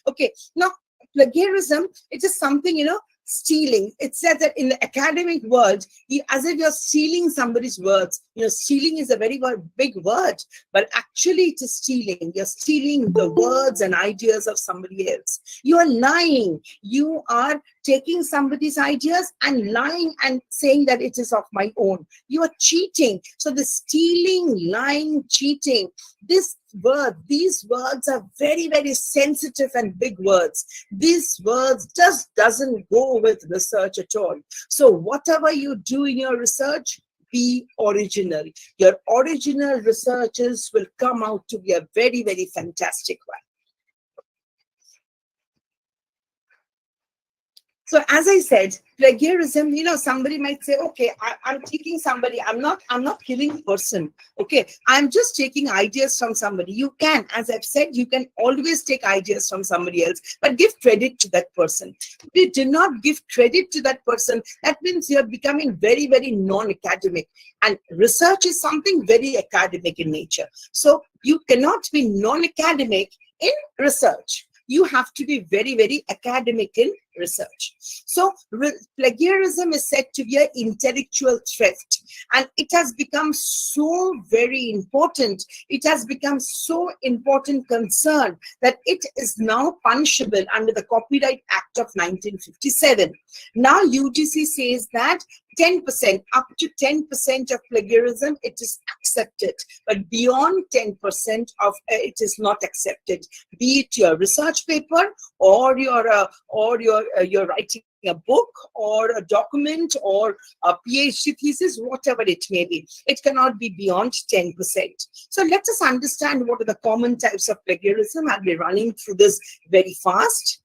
Okay, now plagiarism, it is something, stealing. It said that in the academic world, as if you're stealing somebody's words. Stealing is a very big word, but actually it is stealing. You're stealing the words and ideas of somebody else. You are lying. You are taking somebody's ideas and lying and saying that it is of my own. You are cheating. So the stealing, lying, cheating, these words are very, very sensitive and big words. These words just doesn't go with research at all. So whatever you do in your research, be original. Your original researches will come out to be a very, very fantastic one. So as I said, plagiarism, somebody might say, okay, I'm taking somebody, I'm not killing a person. Okay, I'm just taking ideas from somebody. You can, as I've said, you can always take ideas from somebody else, but give credit to that person. If you do not give credit to that person, that means you're becoming very, very non-academic. And research is something very academic in nature. So you cannot be non-academic in research. You have to be very, very academic in research. So plagiarism is said to be an intellectual theft, and it has become so very important. It has become so important concern that it is now punishable under the Copyright Act of 1957. Now UGC says that 10%, up to 10% of plagiarism, it is accepted, but beyond 10% of it is not accepted. Be it your research paper, or you're writing a book or a document or a PhD thesis, whatever it may be. It cannot be beyond 10%. So let us understand what are the common types of plagiarism. I'll be running through this very fast.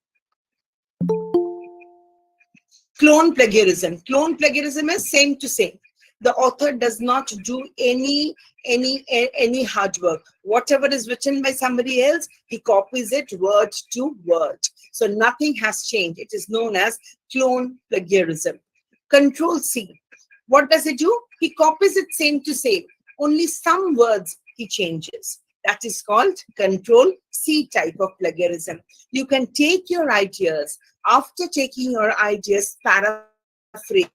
Clone plagiarism. Clone plagiarism is same to same. The author does not do any hard work. Whatever is written by somebody else, he copies it word to word. So nothing has changed. It is known as clone plagiarism. Control C. What does it do? He copies it same to same. Only some words he changes. That is called Control C type of plagiarism. You can take your ideas. After taking your ideas, paraphrase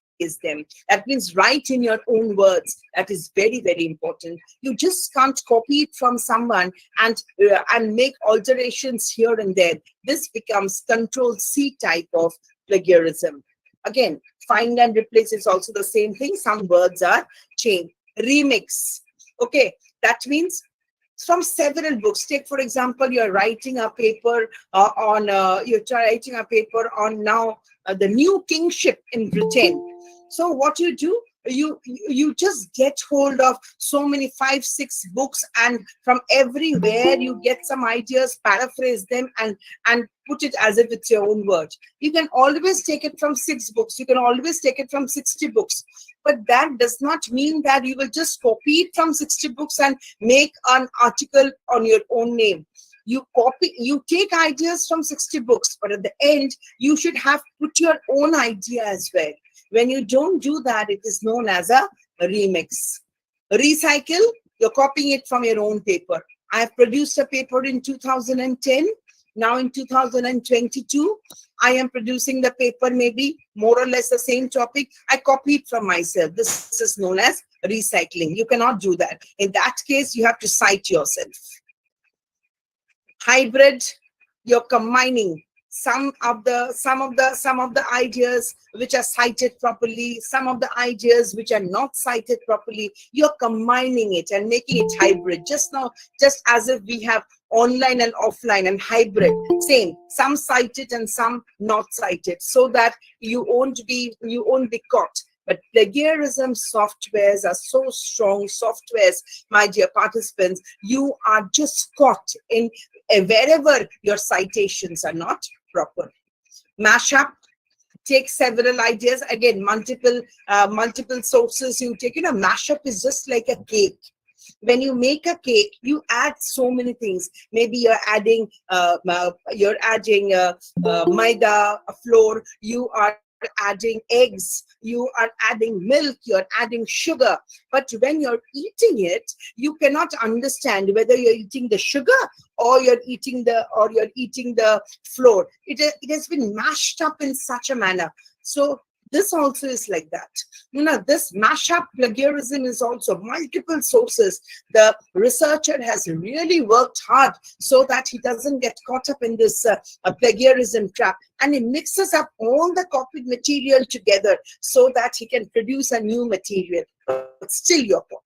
them. That means write in your own words. That is very, very important. You just can't copy it from someone and make alterations here and there. This becomes Control C type of plagiarism. Again, find and replace is also the same thing. Some words are changed. Remix. Okay, that means from several books. Take, for example, you're writing a paper on now the new kingship in Britain. So what you do, you just get hold of so many 5-6 books, and from everywhere you get some ideas, paraphrase them and put it as if it's your own word. You can always take it from 6 books. You can always take it from 60 books. But that does not mean that you will just copy it from 60 books and make an article on your own name. You take ideas from 60 books, but at the end, you should have put your own idea as well. When you don't do that, it is known as a remix. Recycle, you're copying it from your own paper. I have produced a paper in 2010. Now in 2022, I am producing the paper, maybe more or less the same topic. I copy it from myself. This is known as recycling. You cannot do that. In that case, you have to cite yourself. Hybrid, you're combining some of the ideas which are cited properly, some of the ideas which are not cited properly. You're combining it and making it hybrid. Just as if we have online and offline and hybrid, same, some cited and some not cited, so that you won't be caught. But plagiarism softwares are so strong softwares, my dear participants. You are just caught in wherever your citations are not proper. Mashup, take several ideas, again, multiple sources you take. Mashup is just like a cake. When you make a cake, you add so many things. Maybe you're adding maida flour, you are adding eggs, you are adding milk, you're adding sugar. But when you're eating it, you cannot understand whether you're eating the sugar or you're eating the flour. It has been mashed up in such a manner. So this also is like that. This mashup plagiarism is also multiple sources. The researcher has really worked hard so that he doesn't get caught up in this plagiarism trap, and he mixes up all the copied material together so that he can produce a new material. But still you're caught.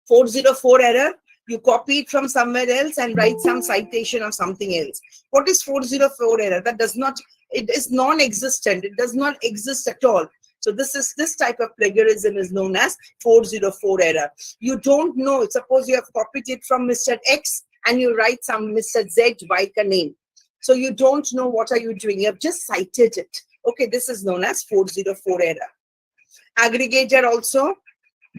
404 error. You copy it from somewhere else and write some citation of something else. What is 404 error? That does not, it is non-existent. It does not exist at all. So this type of plagiarism is known as 404 error. You don't know, suppose you have copied it from Mr. X and you write some Mr. Z Vaika name. So you don't know what are you doing. You have just cited it. Okay, this is known as 404 error. Aggregator also,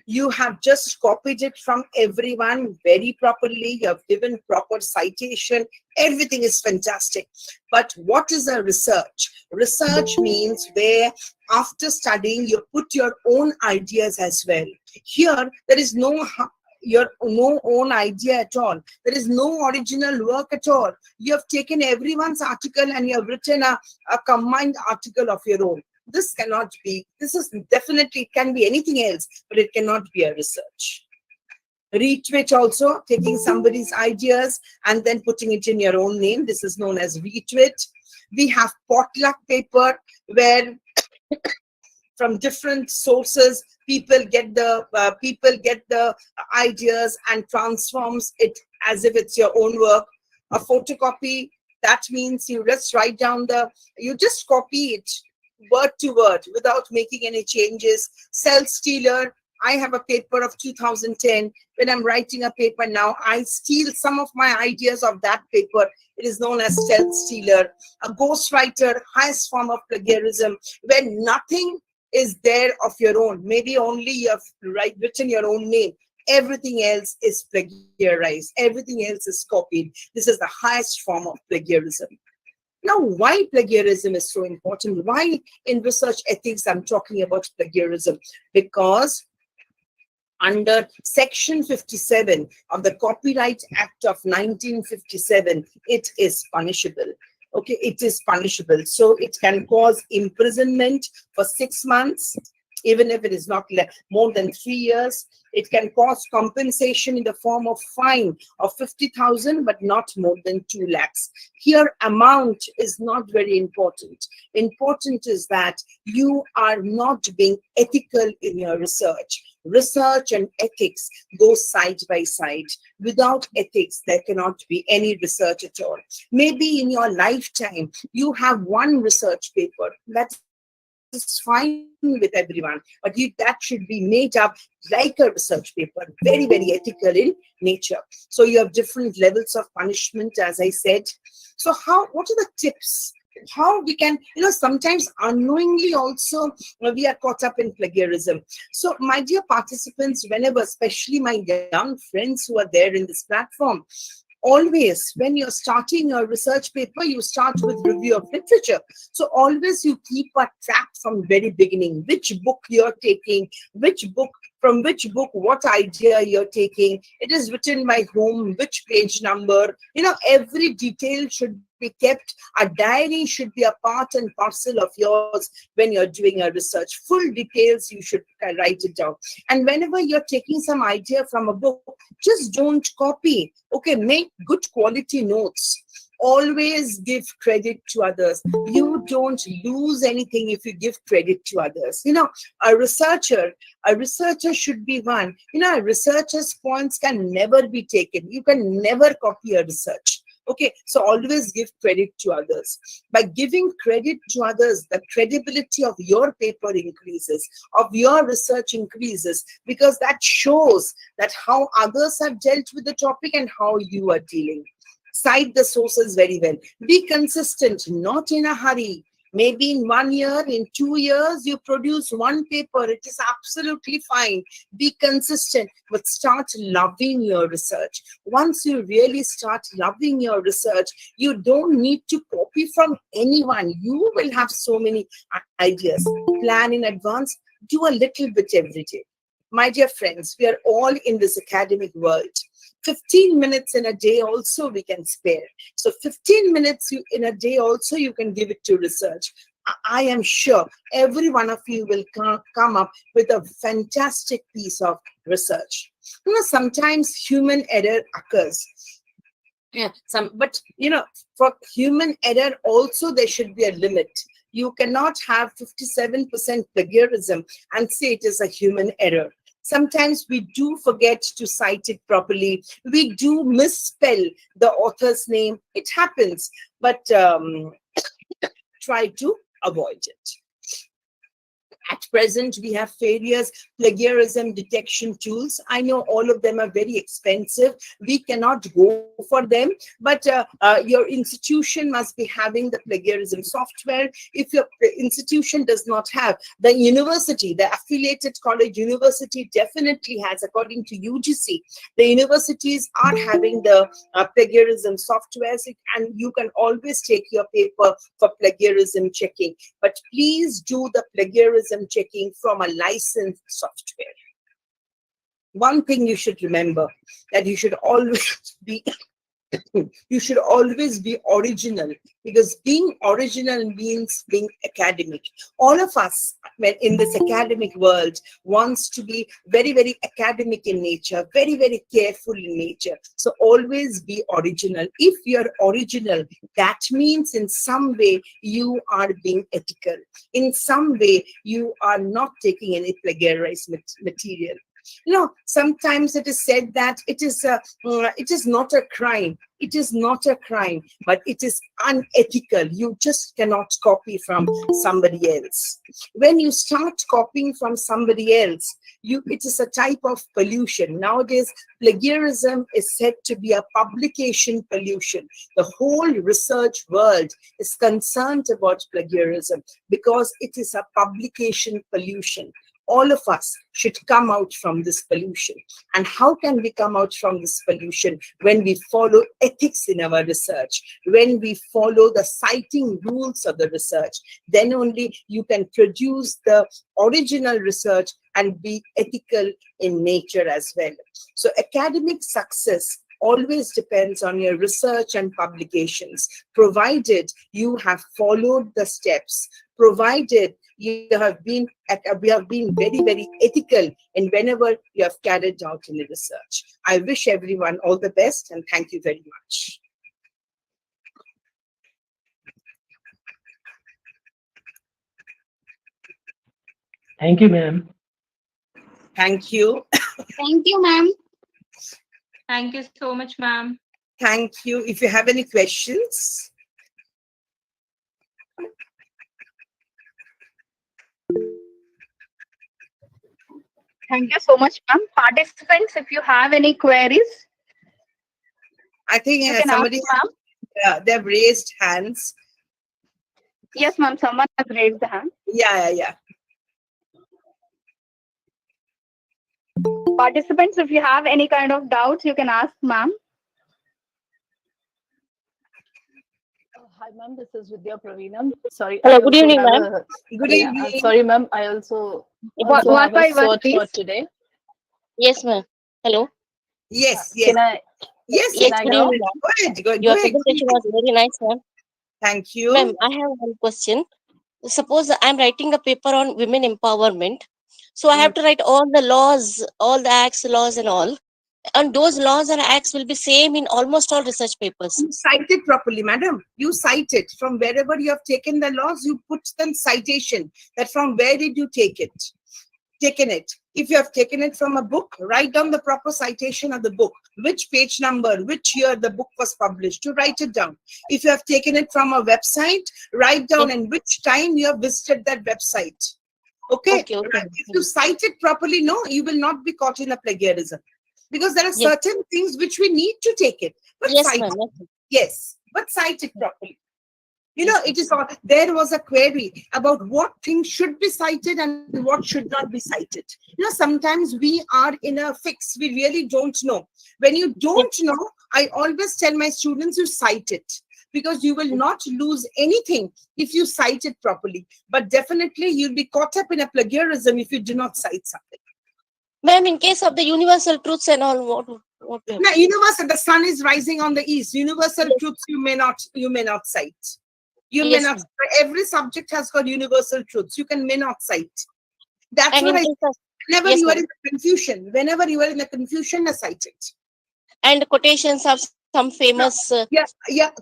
you have just copied it from everyone very properly. You have given proper citation. Everything is fantastic. But what is a research? Research means where after studying, you put your own ideas as well. Here, there is no own idea at all. There is no original work at all. You have taken everyone's article and you have written a combined article of your own. This cannot be, this is definitely, it can be anything else, but it cannot be a research. Retweet also, taking somebody's ideas and then putting it in your own name. This is known as retweet. We have potluck paper, where from different sources, people get the ideas and transforms it as if it's your own work. A photocopy, that means you just write down you just copy it word to word without making any changes. Self-stealer, I have a paper of 2010. When I'm writing a paper now, I steal some of my ideas of that paper. It is known as self-stealer. A ghostwriter, highest form of plagiarism, when nothing is there of your own. Maybe only you have written your own name. Everything else is plagiarized. Everything else is copied. This is the highest form of plagiarism. Now, why plagiarism is so important? Why in research ethics I'm talking about plagiarism? Because under Section 57 of the Copyright Act of 1957, it is punishable. Okay, it is punishable. So it can cause imprisonment for 6 months, even if it is not more than 3 years. It can cause compensation in the form of fine of 50,000, but not more than 2 lakhs. Here, amount is not very important. Important is that you are not being ethical in your research. Research and ethics go side by side. Without ethics, there cannot be any research at all. Maybe in your lifetime, you have one research paper. That is fine with everyone, but that should be made up like a research paper, very, very ethical in nature. So you have different levels of punishment, as I said. So what are the tips? How we can, sometimes unknowingly also we are caught up in plagiarism. So my dear participants, whenever, especially my young friends who are there in this platform, always when you're starting a research paper, you start with review of literature. So always you keep a track from very beginning, which book you're taking, from which book, what idea you're taking. It is written by whom, which page number, every detail should be kept. A diary should be a part and parcel of yours when you're doing a research. Full details, you should write it down. And whenever you're taking some idea from a book, just don't copy. Okay, make good quality notes. Always give credit to others. You don't lose anything if you give credit to others. A researcher should be one. A researcher's points can never be taken. You can never copy a research. Okay, so always give credit to others. By giving credit to others, the credibility of your paper increases, of your research increases, because that shows that how others have dealt with the topic and how you are dealing. Cite the sources very well. Be consistent, not in a hurry. Maybe in 1 year, in 2 years, you produce one paper. It is absolutely fine. Be consistent, but start loving your research. Once you really start loving your research, you don't need to copy from anyone. You will have so many ideas. Plan in advance. Do a little bit every day. My dear friends, we are all in this academic world. 15 minutes in a day also we can spare. So 15 minutes in a day also you can give it to research. I am sure every one of you will come up with a fantastic piece of research. Sometimes human error occurs. But for human error also there should be a limit. You cannot have 57% plagiarism and say it is a human error. Sometimes we do forget to cite it properly. We do misspell the author's name. It happens, but try to avoid it. At present, we have various plagiarism detection tools. I know all of them are very expensive. We cannot go for them, but your institution must be having the plagiarism software. If your institution does not have, the university, the affiliated college university definitely has, according to UGC, the universities are having the plagiarism softwares, and you can always take your paper for plagiarism checking. But please do the plagiarism checking from a licensed software. One thing you should remember, that you should always be original, because being original means being academic. All of us, when in this academic world, wants to be very, very academic in nature, very, very careful in nature. So always be original. If you're original, that means in some way you are being ethical. In some way you are not taking any plagiarized material. You know, sometimes it is said that it is not a crime. It is not a crime, but it is unethical. You just cannot copy from somebody else. When you start copying from somebody else, it is a type of pollution. Nowadays, plagiarism is said to be a publication pollution. The whole research world is concerned about plagiarism because it is a publication pollution. All of us should come out from this pollution. And how can we come out from this pollution? When we follow ethics in our research, when we follow the citing rules of the research, then only you can produce the original research and be ethical in nature as well. So academic success always depends on your research and publications, provided you have followed the steps, provided we have been very, very ethical in whenever you have carried out in the research. I wish everyone all the best, and thank you very much. Thank you, ma'am. Thank you. Thank you, ma'am. Thank you so much, ma'am. Thank you. If you have any questions. Thank you so much, ma'am. Participants, if you have any queries, I think you can somebody, ask, ma'am. they've raised hands. Yes, ma'am. Someone has raised the hand. Yeah. Participants, if you have any kind of doubts, you can ask, ma'am. Hi, ma'am. This is Vidya Praveena. Sorry. Hello, I good also evening, have ma'am. Good Yeah, evening. sorry, ma'am. I also One have by a one, search for please. today. Yes, ma'am. Hello. Yes. Can I? Yes, Yes, Can I good talk? evening, ma'am. Go ahead. Go Your ahead. presentation was very nice, ma'am. Thank you. Ma'am, I have one question. Suppose I'm writing a paper on women empowerment. So I have to write all the laws, all the acts, laws and all. And those laws and acts will be same in almost all research papers. You cite it properly, madam. You cite it. From wherever you have taken the laws, you put them citation. That from where did you take it? Taken it. If you have taken it from a book, write down the proper citation of the book, which page number, which year the book was published, to write it down. If you have taken it from a website, write down in which time you have visited that website. Okay? Okay. If you cite it properly, no, you will not be caught in a plagiarism. Because there are certain things which we need to take it. But Yes, cite ma'am. it. Yes, but cite it properly. You know, it is all, there was a query about what things should be cited and what should not be cited. You know, sometimes we are in a fix. We really don't know. When you don't know, I always tell my students, you cite it, because you will not lose anything if you cite it properly. But definitely you'll be caught up in a plagiarism if you do not cite something. Ma'am, in case of the universal truths and all, what Now, universal, the sun is rising on the east. Universal truths you may not cite. You may not. Every subject has got universal truths. You may not cite. That's and what I. in case of, Whenever you are in a confusion, cite it. and quotations of some famous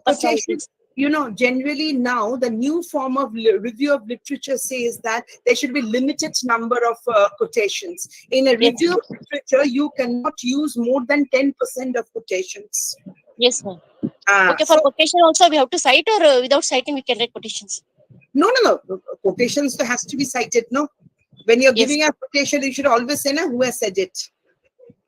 Quotations. You know, generally now the new form of review of literature says that there should be limited number of quotations. In a review of literature, you cannot use more than 10% of quotations. Yes, ma'am. Okay, for quotation also we have to cite, or without citing we can write quotations? No. Quotations has to be cited, no? When you're Yes. giving a quotation, you should always say, "Na, who has said it?"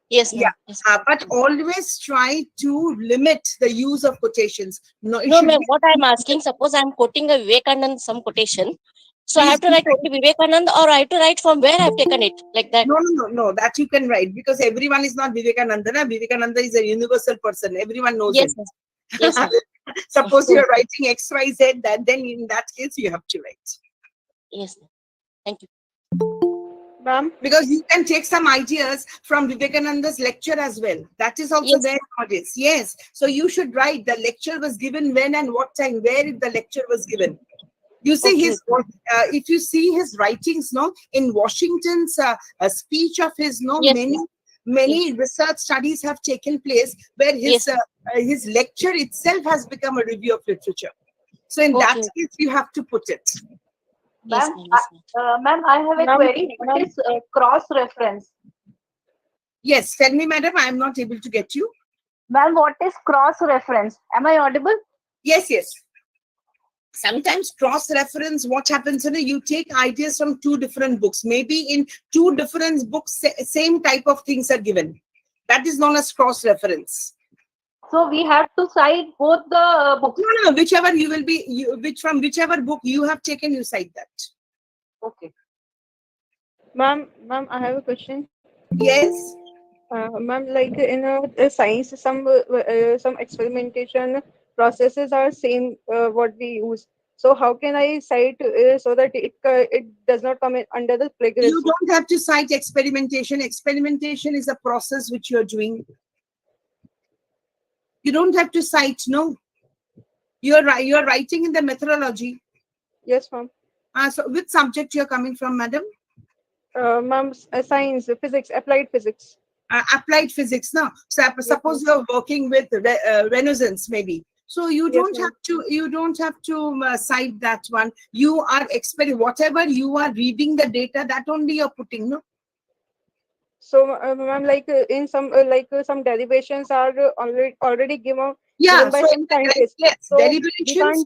Yes, Yeah. ma'am. Yes. But always try to limit the use of quotations. No, it No, should ma'am. be. What I'm asking, suppose I'm quoting a Vivekanand some quotation. So I Please have to write only Vivekanand, or I have to write from where I've taken it, like that. No. That you can write, because everyone is not Vivekananda. Na? Vivekananda is a universal person. Everyone knows Yes, him. ma'am. Yes, ma'am. Suppose you're writing XYZ, then in that case you have to write. Yes, ma'am. Thank you. Ma'am, Because you can take some ideas from Vivekananda's lecture as well. That is also Yes. there nowadays. Yes. So you should write the lecture was given when and what time, where the lecture was given. You see Okay, his, if you see his writings, no, in Washington's speech of his, no, Yes, many research studies have taken place where Yes. his lecture itself has become a review of literature. So in that Okay. case, you have to put it. Yes, Ma'am, ma'am. Yes, ma'am. ma'am, I have a Ma'am, query. What is cross-reference? Yes, tell me, madam, I am not able to get you. Ma'am, what is cross-reference? Am I audible? Yes. Sometimes cross-reference, what happens, you take ideas from two different books. Maybe in two different books, same type of things are given. That is known as cross-reference. So we have to cite both the books. No, whichever you will be, from whichever book you have taken, you cite that. Okay. ma'am, I have a question. Yes. Ma'am, like in science, some experimentation processes are same what we use. So how can I cite so that it does not come in under the You plagiarism? don't have to cite experimentation. Experimentation is a process which you're doing. You don't have to cite, no. You're writing in the methodology. Yes, ma'am. So which subject you're coming from, madam? Ma'am, science, physics, applied physics. Applied physics now. So suppose you're working with Renaissance, maybe. So you Yes, don't have to cite that one. You are whatever you are reading the data, that only you're putting, no. So, ma'am, like in some derivations are already given Yeah. by So some scientists. yes, So deliberations.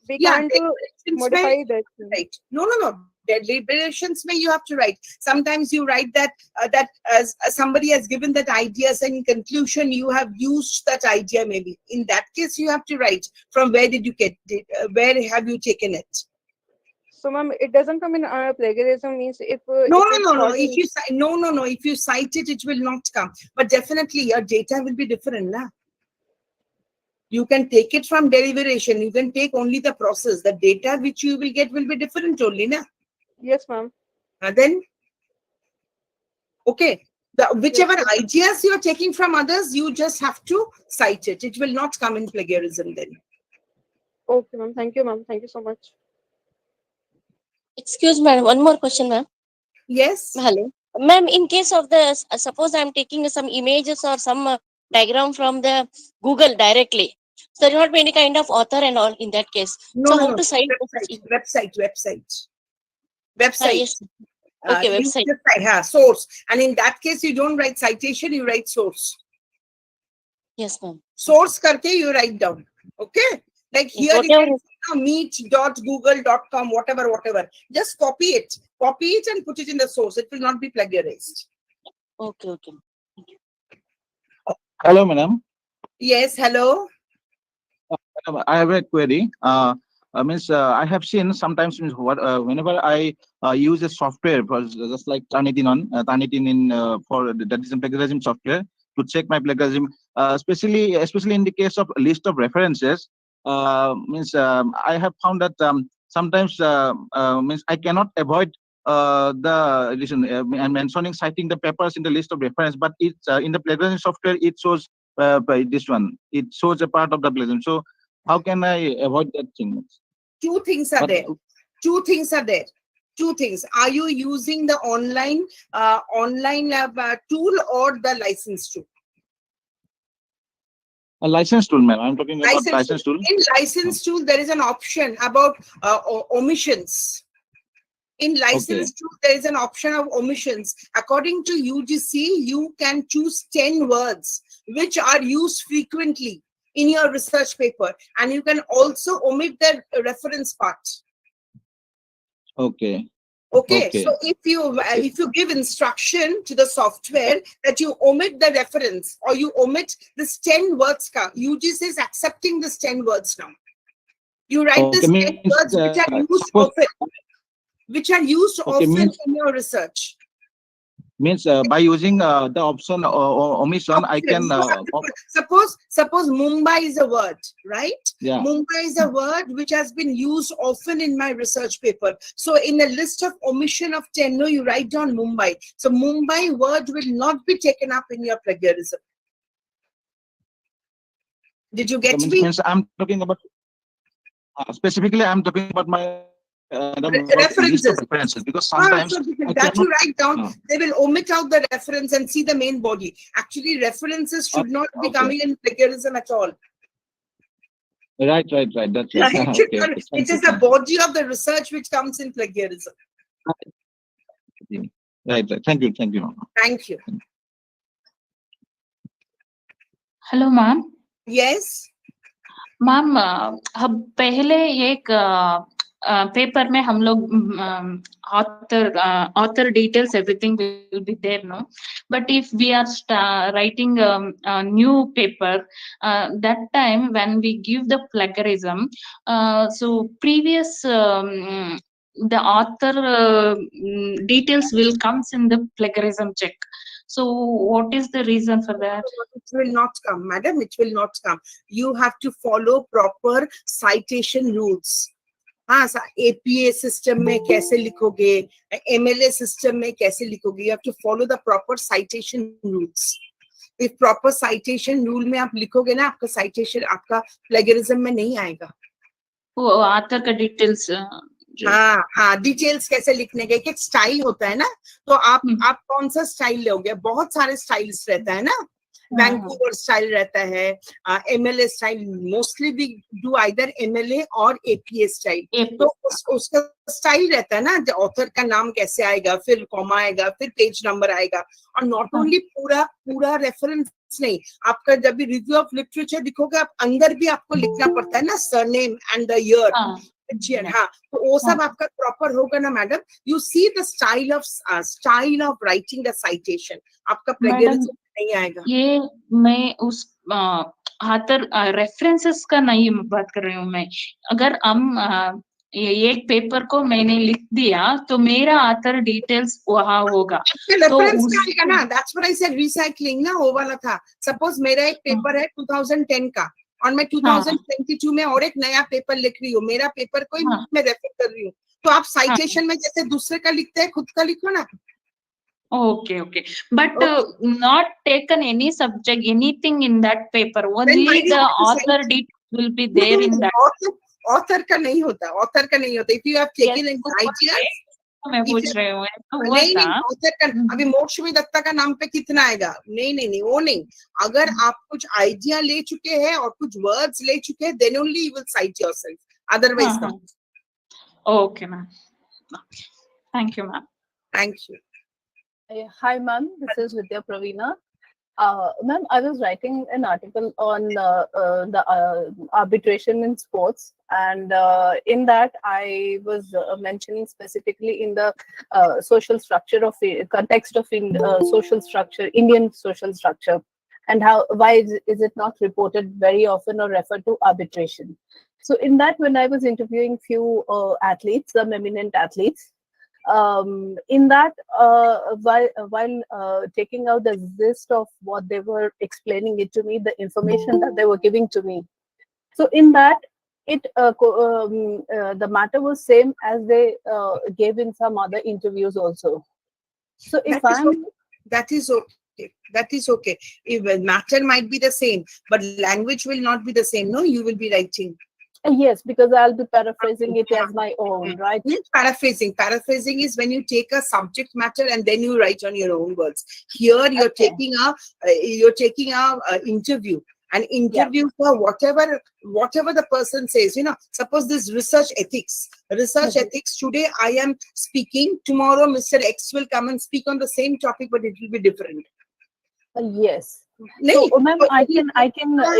we Yeah, can't deliberations modify may that. right. No. Deliberations may you have to write. Sometimes you write that as somebody has given that ideas, and in conclusion you have used that idea. Maybe in that case you have to write from where did you get it, where have you taken it. So, ma'am, it doesn't come in plagiarism means if No. if it's not If you no. If you cite it, it will not come. But definitely your data will be different, na. You can take it from deliberation. You can take only the process. The data which you will get will be different only, na. Yes, ma'am. Then, okay. Whichever ideas you are taking from others, you just have to cite it. It will not come in plagiarism then. Okay, ma'am. Thank you, ma'am. Thank you so much. Excuse me, one more question, ma'am. Yes. Hello. Ma'am, in case of the, suppose I'm taking some images or some diagram from the Google directly. So there will not be any kind of author and all in that case. No. So how to cite? Website. Yes. Okay, You website. just write, source. And in that case, you don't write citation, you write source. Yes, ma'am. Source karke you write down. Okay. Like here Whatever it is meet.google.com, whatever. Just copy it and put it in the source. It will not be plagiarized. Okay. Hello, madam. Yes, hello. I have a query. I have seen sometimes whenever I use a software for just like Turnitin for that is a plagiarism software to check my plagiarism, especially in the case of list of references. I have found that sometimes I cannot avoid I'm mentioning citing the papers in the list of reference, but it's in the plagiarism software it shows by this one. It shows a part of the plagiarism. So how can I avoid that thing? Two things are there. Two things. Are you using the online tool or the license tool? A license tool, ma'am. I'm talking about license tool. In license tool, there is an option about omissions. In license tool, there is an option of omissions. According to UGC, you can choose 10 words which are used frequently in your research paper, and you can also omit the reference part. Okay. Okay, Okay. so if you give instruction to the software that you omit the reference or you omit this 10 words, UG says accepting this 10 words now. You write Okay, this 10 means, words which are used suppose- often, Okay, means- in your research. Means by using the option omission, I can. You have to put- suppose Mumbai is a word, right? Yeah. Mumbai is a word which has been used often in my research paper. So in a list of omission of 10, no, you write down Mumbai. So Mumbai word will not be taken up in your plagiarism. Did you get me? Means I'm talking about specifically. I'm talking about my References. list of references, because sometimes So I that you cannot- write down, Ah. they will omit out the reference and see the main body. Actually, references should not be Okay. coming in plagiarism at all. Right. That's right. Right? Okay. It is the body of the research which comes in plagiarism. Right. Thank you. Thank you. Hello ma'am Yes. Ma'am हम पहले एक paper में हम लोग author details everything will be there, no? But if we are writing a new paper, that time when we give the plagiarism, so previous the author details will comes in the plagiarism check. So what is the reason for that? It will not come, madam. It will not come. You have to follow proper citation rules. हाँ, APA system में कैसे लिखोगे, MLA system में कैसे लिखोगे? You have to follow the proper citation rules. If proper citation rule में आप लिखोगे ना, आपका citation आपका plagiarism में नहीं आएगा. वो author का details हाँ, डिटेल्स कैसे लिखने के एक स्टाइल होता है ना, तो आप कौन सा स्टाइल लोगे? बहुत सारे स्टाइल्स रहता है ना, वैंकूवर स्टाइल रहता है, MLA style, mostly we do either MLA और APA स्टाइल. तो उसका स्टाइल रहता है ना, ऑथर का नाम कैसे आएगा, फिर कॉमा आएगा, फिर पेज नंबर आएगा, और नॉट ओनली पूरा रेफरेंस नहीं, आपका जब भी रिव्यू ऑफ लिटरेचर लिखोगे, आप अंदर भी आपको लिखना पड़ता है ना, सरनेम एंड द ईयर. हाँ, तो वो सब आपका प्रॉपर होगा ना madam. You see the style of writing the citation, आपका प्लेगरिज्म नहीं आएगा. ये मैं उस author रेफरेंसेस का नहीं बात कर रही हूँ मैं. अगर हम ये एक पेपर को मैंने लिख दिया तो मेरा ऑथर डिटेल्स वहाँ होगा. रेफरेंस क्या आएगा ना, that's what I said, recycling ना वो वाला था. सपोज मेरा एक पेपर है 2010 का और मैं 2022 में और एक नया पेपर लिख रही हूँ, मेरा पेपर कोई मैं रेफर कर रही हूँ, तो आप साइटेशन में जैसे दूसरे का लिखते हैं, खुद का लिखो ना. Okay, but not taken any subject, anything in that paper. Only the author details will be there in that. Author का नहीं होता, author का नहीं होता. If you have taken an idea, मैं पूछ रही हूँ. नहीं, author का अभी मोक्षमी दत्ता का नाम पे कितना आएगा? नहीं, वो नहीं. अगर आप कुछ आइडिया ले चुके हैं और कुछ वर्ड्स ले चुके हैं, then only you will cite yourself. Otherwise, no. Okay, ma'am. Thank you, ma'am. Thank you. Hi, ma'am. This is Vidya Pravina. Ma'am, I was writing an article on the arbitration in sports, and in that I was mentioning specifically in the social structure of context of social structure, Indian social structure, and why is it not reported very often or referred to arbitration. So in that, when I was interviewing few athletes, some eminent athletes, in that, while taking out the gist of what they were explaining it to me, the information that they were giving to me. So in that, the matter was same as they gave in some other interviews also. So if that is okay. That is okay. If matter might be the same, but language will not be the same. No, you will be writing. Yes, because I'll be paraphrasing it as my own, right? Paraphrasing is when you take a subject matter and then you write on your own words. Here you're taking a interview. An interview for whatever the person says. You know, suppose this research ethics. Ethics. Today I am speaking. Tomorrow Mr. X will come and speak on the same topic, but it will be different. Yes. So, ma'am, I can,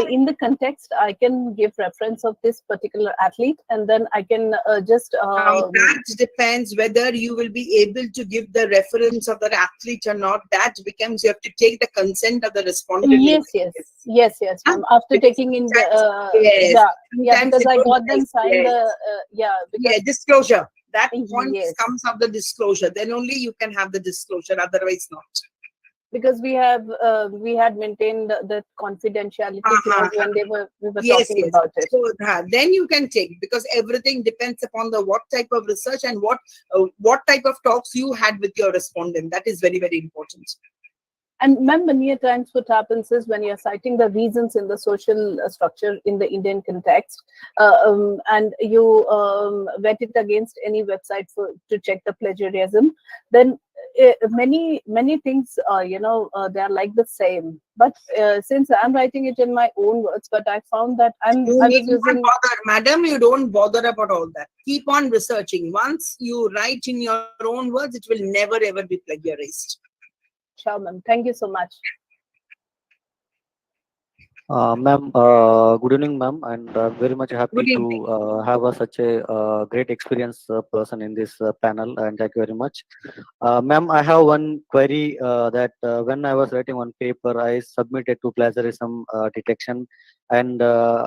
in the context, I can give reference of this particular athlete, and then I can just. That depends whether you will be able to give the reference of the athlete or not. That becomes, you have to take the consent of the respondent. Yes, ma'am. After taking in the because I got them signed the disclosure. That point comes of the disclosure. Then only you can have the disclosure. Otherwise, not. Because we had maintained the confidentiality clause when we were talking about it. So then you can take, because everything depends upon the what type of research and what type of talks you had with your respondent. That is very, very important. And ma'am, many a times what happens is when you're citing the reasons in the social structure in the Indian context, and you vet it against any website to check the plagiarism, then many things, they are like the same. But since I'm writing it in my own words, but I found that I was using. Madam, you don't bother about all that. Keep on researching. Once you write in your own words, it will never ever be plagiarized. Sure, ma'am. Thank you so much. Ma'am, good evening, ma'am, and very much happy to have such a great experience person in this panel, and thank you very much. Ma'am, I have one query that when I was writing one paper, I submitted to plagiarism detection, and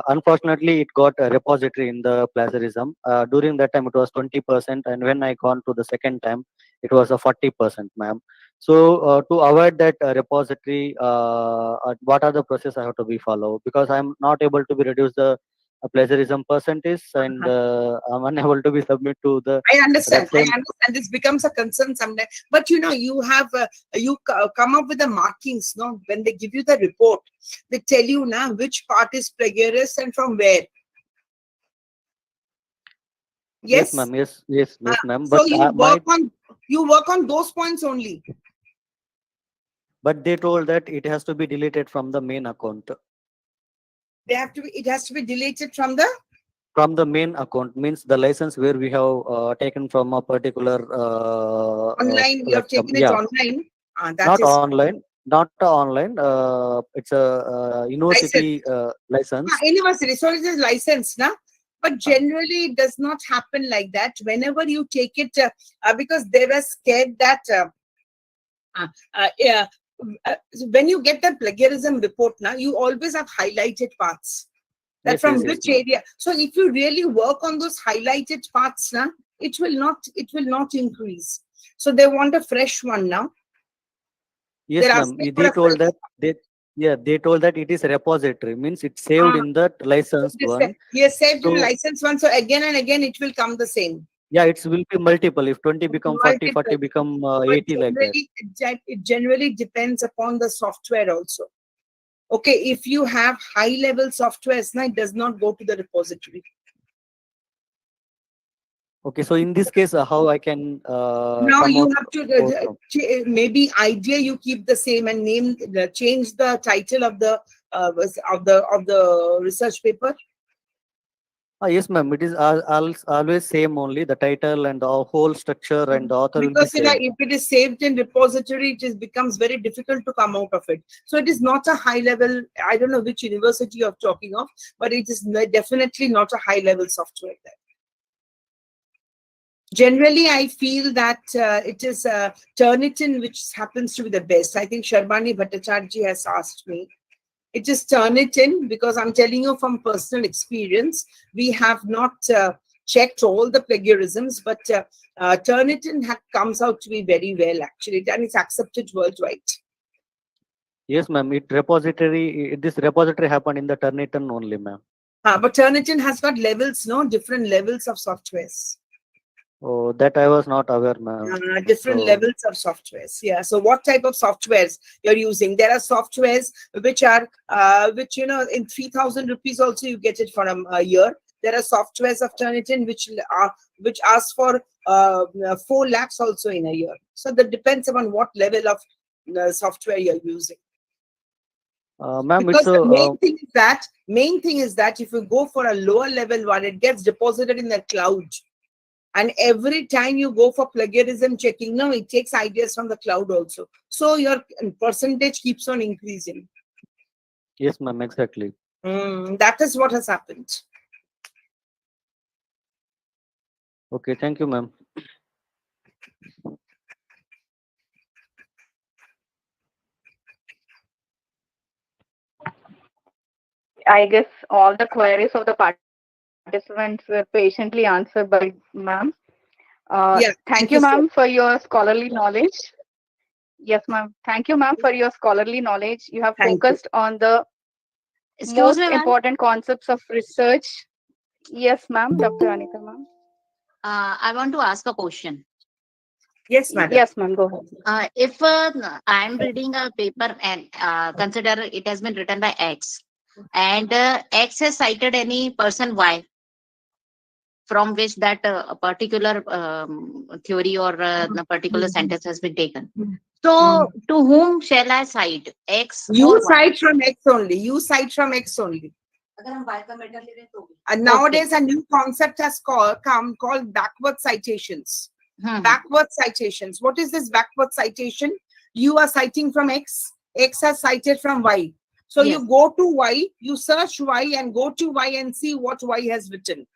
unfortunately, it got a repository in the plagiarism. During that time, it was 20%, and when I gone to the second time, it was a 40%, ma'am. So to avoid that repository, what are the process I have to be follow? Because I'm not able to be reduce the plagiarism percentage, and I'm unable to be submit to the. I understand. This becomes a concern sometimes. But you have you come up with the markings. No, when they give you the report, they tell you now which part is plagiarist and from where. Yes, ma'am. Yes, ma'am. So you work on those points only. But they told that it has to be deleted from the main account. It has to be deleted from the. From the main account means the license where we have taken from a particular. Online, you have taken it online. Not online. Not online. It's a university license. University, so it is licensed, na? But generally, it does not happen like that. Whenever you take it, because they were scared that when you get the plagiarism report now, you always have highlighted parts. That from which area. So if you really work on those highlighted parts now, it will not increase. So they want a fresh one now. Yes, ma'am. They told that they told that it is a repository, means it's saved in that licensed one. Yes, saved in license one. So again and again, it will come the same. Yeah, it will be multiple. If 20 become 40, 40 become 80, like that. It generally depends upon the software also. Okay, if you have high-level softwares, it does not go to the repository. Okay, so in this case, how I can now you have to maybe idea you keep the same and change the title of the research paper. Yes, ma'am. It is always same only, the title and the whole structure and the author will be same. If it is saved in repository, it becomes very difficult to come out of it. So it is not a high level. I don't know which university you're talking of, but it is definitely not a high level software there. Generally, I feel that it is Turnitin which happens to be the best. I think Sharbani Bhattacharya has asked me. It is Turnitin, because I'm telling you from personal experience, we have not checked all the plagiarisms, but Turnitin comes out to be very well, actually, and it's accepted worldwide. Yes, ma'am. This repository happened in the Turnitin only, ma'am. But Turnitin has got levels, different levels of softwares. Oh, that I was not aware, ma'am. Different levels of softwares. Yeah. So what type of softwares you're using? There are softwares which are, in 3,000 rupees also you get it for a year. There are softwares of Turnitin which ask for 4 lakhs also in a year. So that depends upon what level of software you're using. Ma'am, because the main thing is that if you go for a lower level one, it gets deposited in the cloud. And every time you go for plagiarism checking, it takes ideas from the cloud also. So your percentage keeps on increasing. Yes, ma'am, exactly. That is what has happened. Okay, thank you, ma'am. I guess all the queries of the participants were patiently answered by ma'am. Yeah, Thank you, thank you ma'am, so for your scholarly knowledge. Yes, ma'am. Thank you, ma'am, for your scholarly knowledge. You have Thank you. focused on the Excuse most me, ma'am. important concepts of research. Yes, ma'am. Dr. Anika, ma'am. I want to ask a question. Yes, madam. Yes, ma'am. Go ahead. If I am reading a paper and consider it has been written by X, and X has cited any person Y from which that a particular theory or a particular sentence has been taken. So, to whom shall I cite, X You or Y? cite from X only. You cite from X only. And nowadays, a new concept has come called backward citations. Backward citations. What is this backward citation? You are citing from X. X has cited from Y. So Yes. you go to Y, you search Y and go to Y and see what Y has written.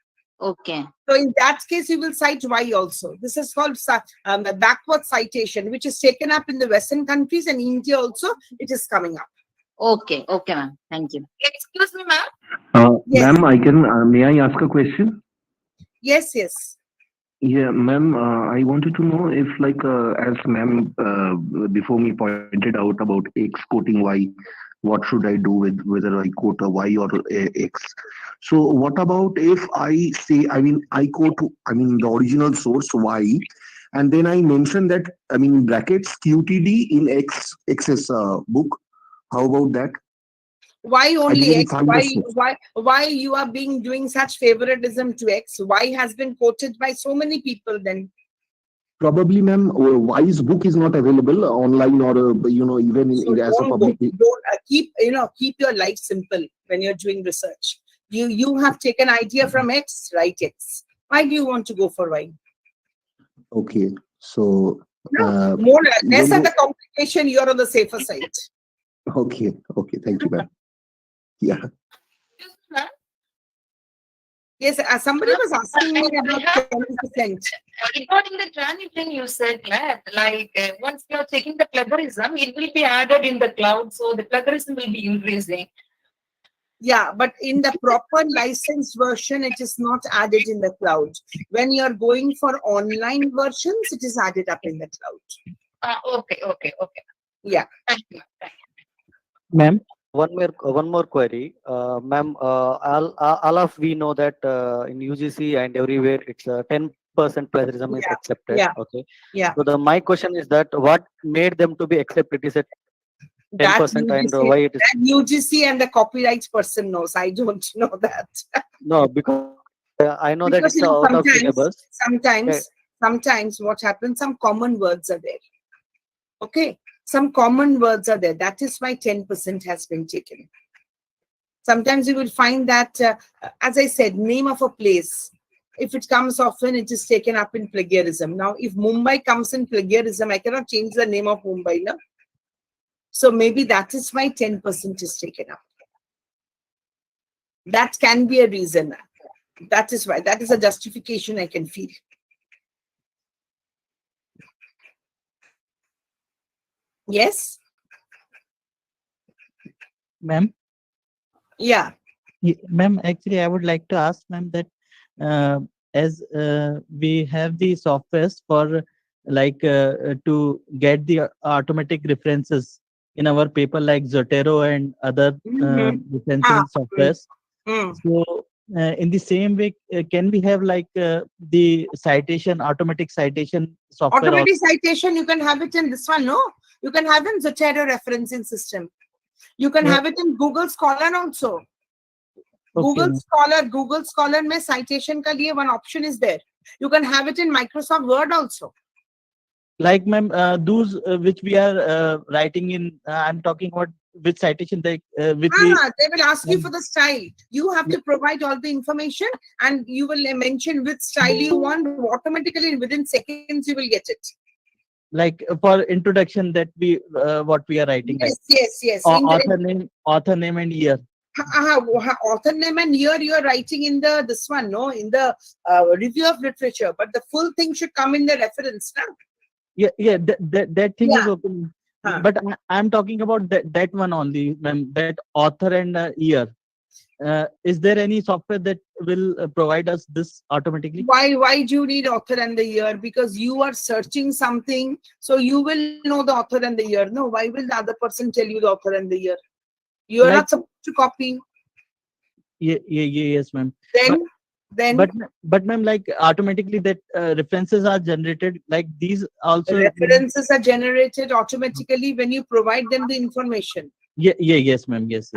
Okay. So in that case, you will cite Y also. This is called a backward citation, which is taken up in the Western countries, and India also, it is coming up. Okay. Okay, ma'am. Thank you. Excuse me, ma'am. Yes. Ma'am, may I ask a question? Yes, yes. Yeah, ma'am, I wanted to know if, like, as ma'am before me pointed out about X quoting Y, what should I do with whether I quote a Y or a X? So, what about if I say, I quote, the original source Y, and then I mention that, in brackets, QTD in X's book? How about that? Why I only didn't X? find the source. Why you are doing such favoritism to X? Y has been quoted by so many people then. Probably, ma'am, Y's book is not available online or even So as a public. don't keep your life simple when you're doing research. You have taken idea from X, write X. Why do you want to go for Y? Okay, so No, less of the complication, you're on the safer side. okay, thank you, ma'am. Yeah. Yes, somebody was asking me about 20%. Regarding the transition, you said that once you're checking the plagiarism, it will be added in the cloud, so the plagiarism will be increasing. Yeah, but in the proper licensed version, it is not added in the cloud. When you're going for online versions, it is added up in the cloud. Okay. Yeah. Thank you. Ma'am, one more query. Ma'am, all of we know that in UGC and everywhere it's 10% plagiarism is accepted. Yeah. Okay. Yeah. So my question is that what made them to be accepted? Is it 10% and why it is? That UGC and the copyright person knows. I don't know that. No, because I know that Because it's out of syllabus. Sometimes what happens, some common words are there. Okay. Some common words are there. That is why 10% has been taken. Sometimes you will find that, as I said, name of a place. If it comes often, it is taken up in plagiarism. Now, if Mumbai comes in plagiarism, I cannot change the name of Mumbai. No? So maybe that is why 10% is taken up. That can be a reason. That is why. That is a justification I can feel. Yes? Ma'am? Yeah. Ma'am, actually, I would like to ask, ma'am, that as we have the softwares for to get the automatic references in our paper like Zotero and other referencing softwares. So in the same way, can we have the automatic citation software? Automatic citation, you can have it in this one, no? You can have in Zotero referencing system. You can have it in Google Scholar also. Okay. Google Scholar mein citation ka liye one option is there. You can have it in Microsoft Word also. Like, ma'am, those which we are writing in, I'm talking about which citation they they will ask you for the style. You have to provide all the information and you will mention which style you want. Automatically within seconds you will get it. like for introduction that we what we are writing, like Yes. In the author name and year. Author name and year you are writing in the this one, no, in the review of literature, but the full thing should come in the reference, no? Yeah, that thing is Yeah. open. But I'm talking about that one only, ma'am, that author and year. Is there any software that will provide us this automatically? Why do you need author and the year? Because you are searching something, so you will know the author and the year. No, why will the other person tell you the author and the year? You are not supposed to copy. Yes, ma'am. Then but ma'am, like automatically that references are generated, like these also. references are generated automatically when you provide them the information. Yes, ma'am. Yes.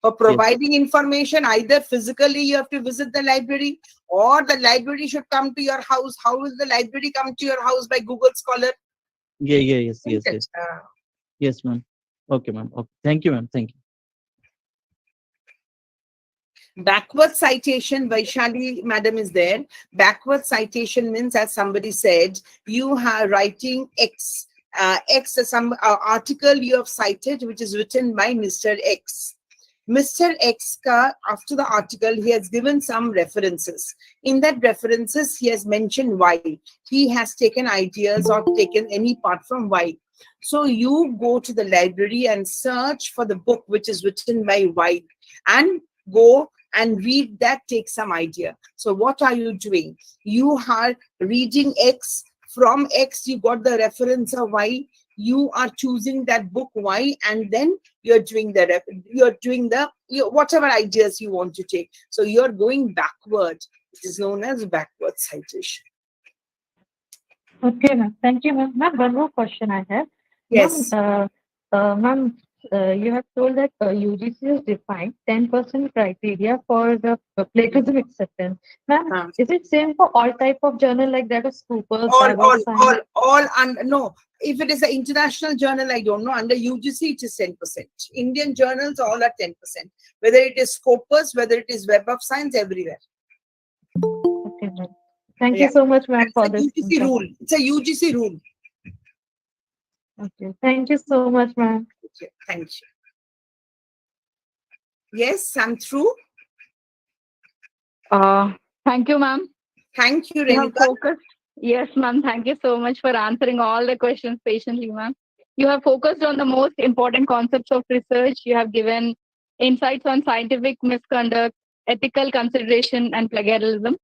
For providing information, either physically you have to visit the library, or the library should come to your house. How will the library come to your house? By Google Scholar. Yes. Yes, ma'am. Okay, ma'am. Okay. Thank you, ma'am. Thank you. Backward citation, Vaishali madam is there. Backward citation means, as somebody said, you are writing X. X is some article you have cited, which is written by Mr. X. Mr. X, after the article, he has given some references. In that references, he has mentioned Y. He has taken ideas or taken any part from Y. So you go to the library and search for the book which is written by Y, and go and read that, take some idea. So what are you doing? You are reading X. From X, you got the reference of Y. You are choosing that book Y, and then you're doing whatever ideas you want to take. So you're going backward. It is known as backward citation. Okay, ma'am. Thank you, ma'am. Ma'am, one more question I have. Yes. Ma'am, you have told that UGC has defined 10% criteria for the plagiarism acceptance. Ma'am, is it same for all type of journal like that of Scoopers, No. If it is an international journal, I don't know. Under UGC, it is 10%. Indian journals all are 10%. Whether it is Scopus, whether it is Web of Science, everywhere. Okay, ma'am. Thank you so much, ma'am, for this. UGC rule. It's a UGC rule. Okay. Thank you so much, ma'am. Thank you. Yes, I'm through. Thank you, ma'am. Thank you, You have Renuka. focused. Yes, ma'am. Thank you so much for answering all the questions patiently, ma'am. You have focused on the most important concepts of research. You have given insights on scientific misconduct, ethical consideration, and plagiarism.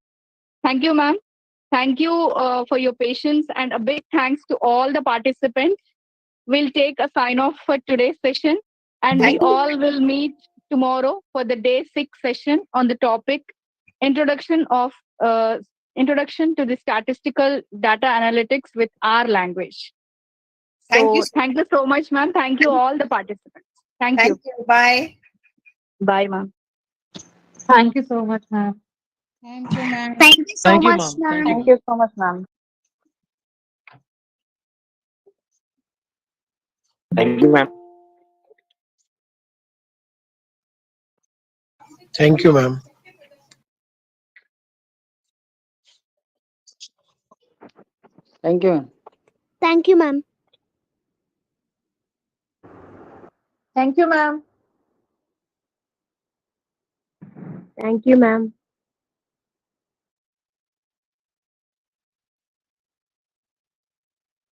Thank you, ma'am. Thank you for your patience, and a big thanks to all the participants. We'll take a sign off for today's session, and we all will meet tomorrow for the day 6 session on the topic introduction to the statistical data analytics with our language. Thank you so much, ma'am. Thank you all the participants. Thank you. Bye. Bye, ma'am. Thank you so much, ma'am. Thank you, ma'am. Thank you so Thank you, much, ma'am. ma'am. Thank you so much, ma'am. Thank you, ma'am. Thank you, ma'am. Thank you, ma'am. Thank you, ma'am. Thank you, ma'am. Thank you, ma'am.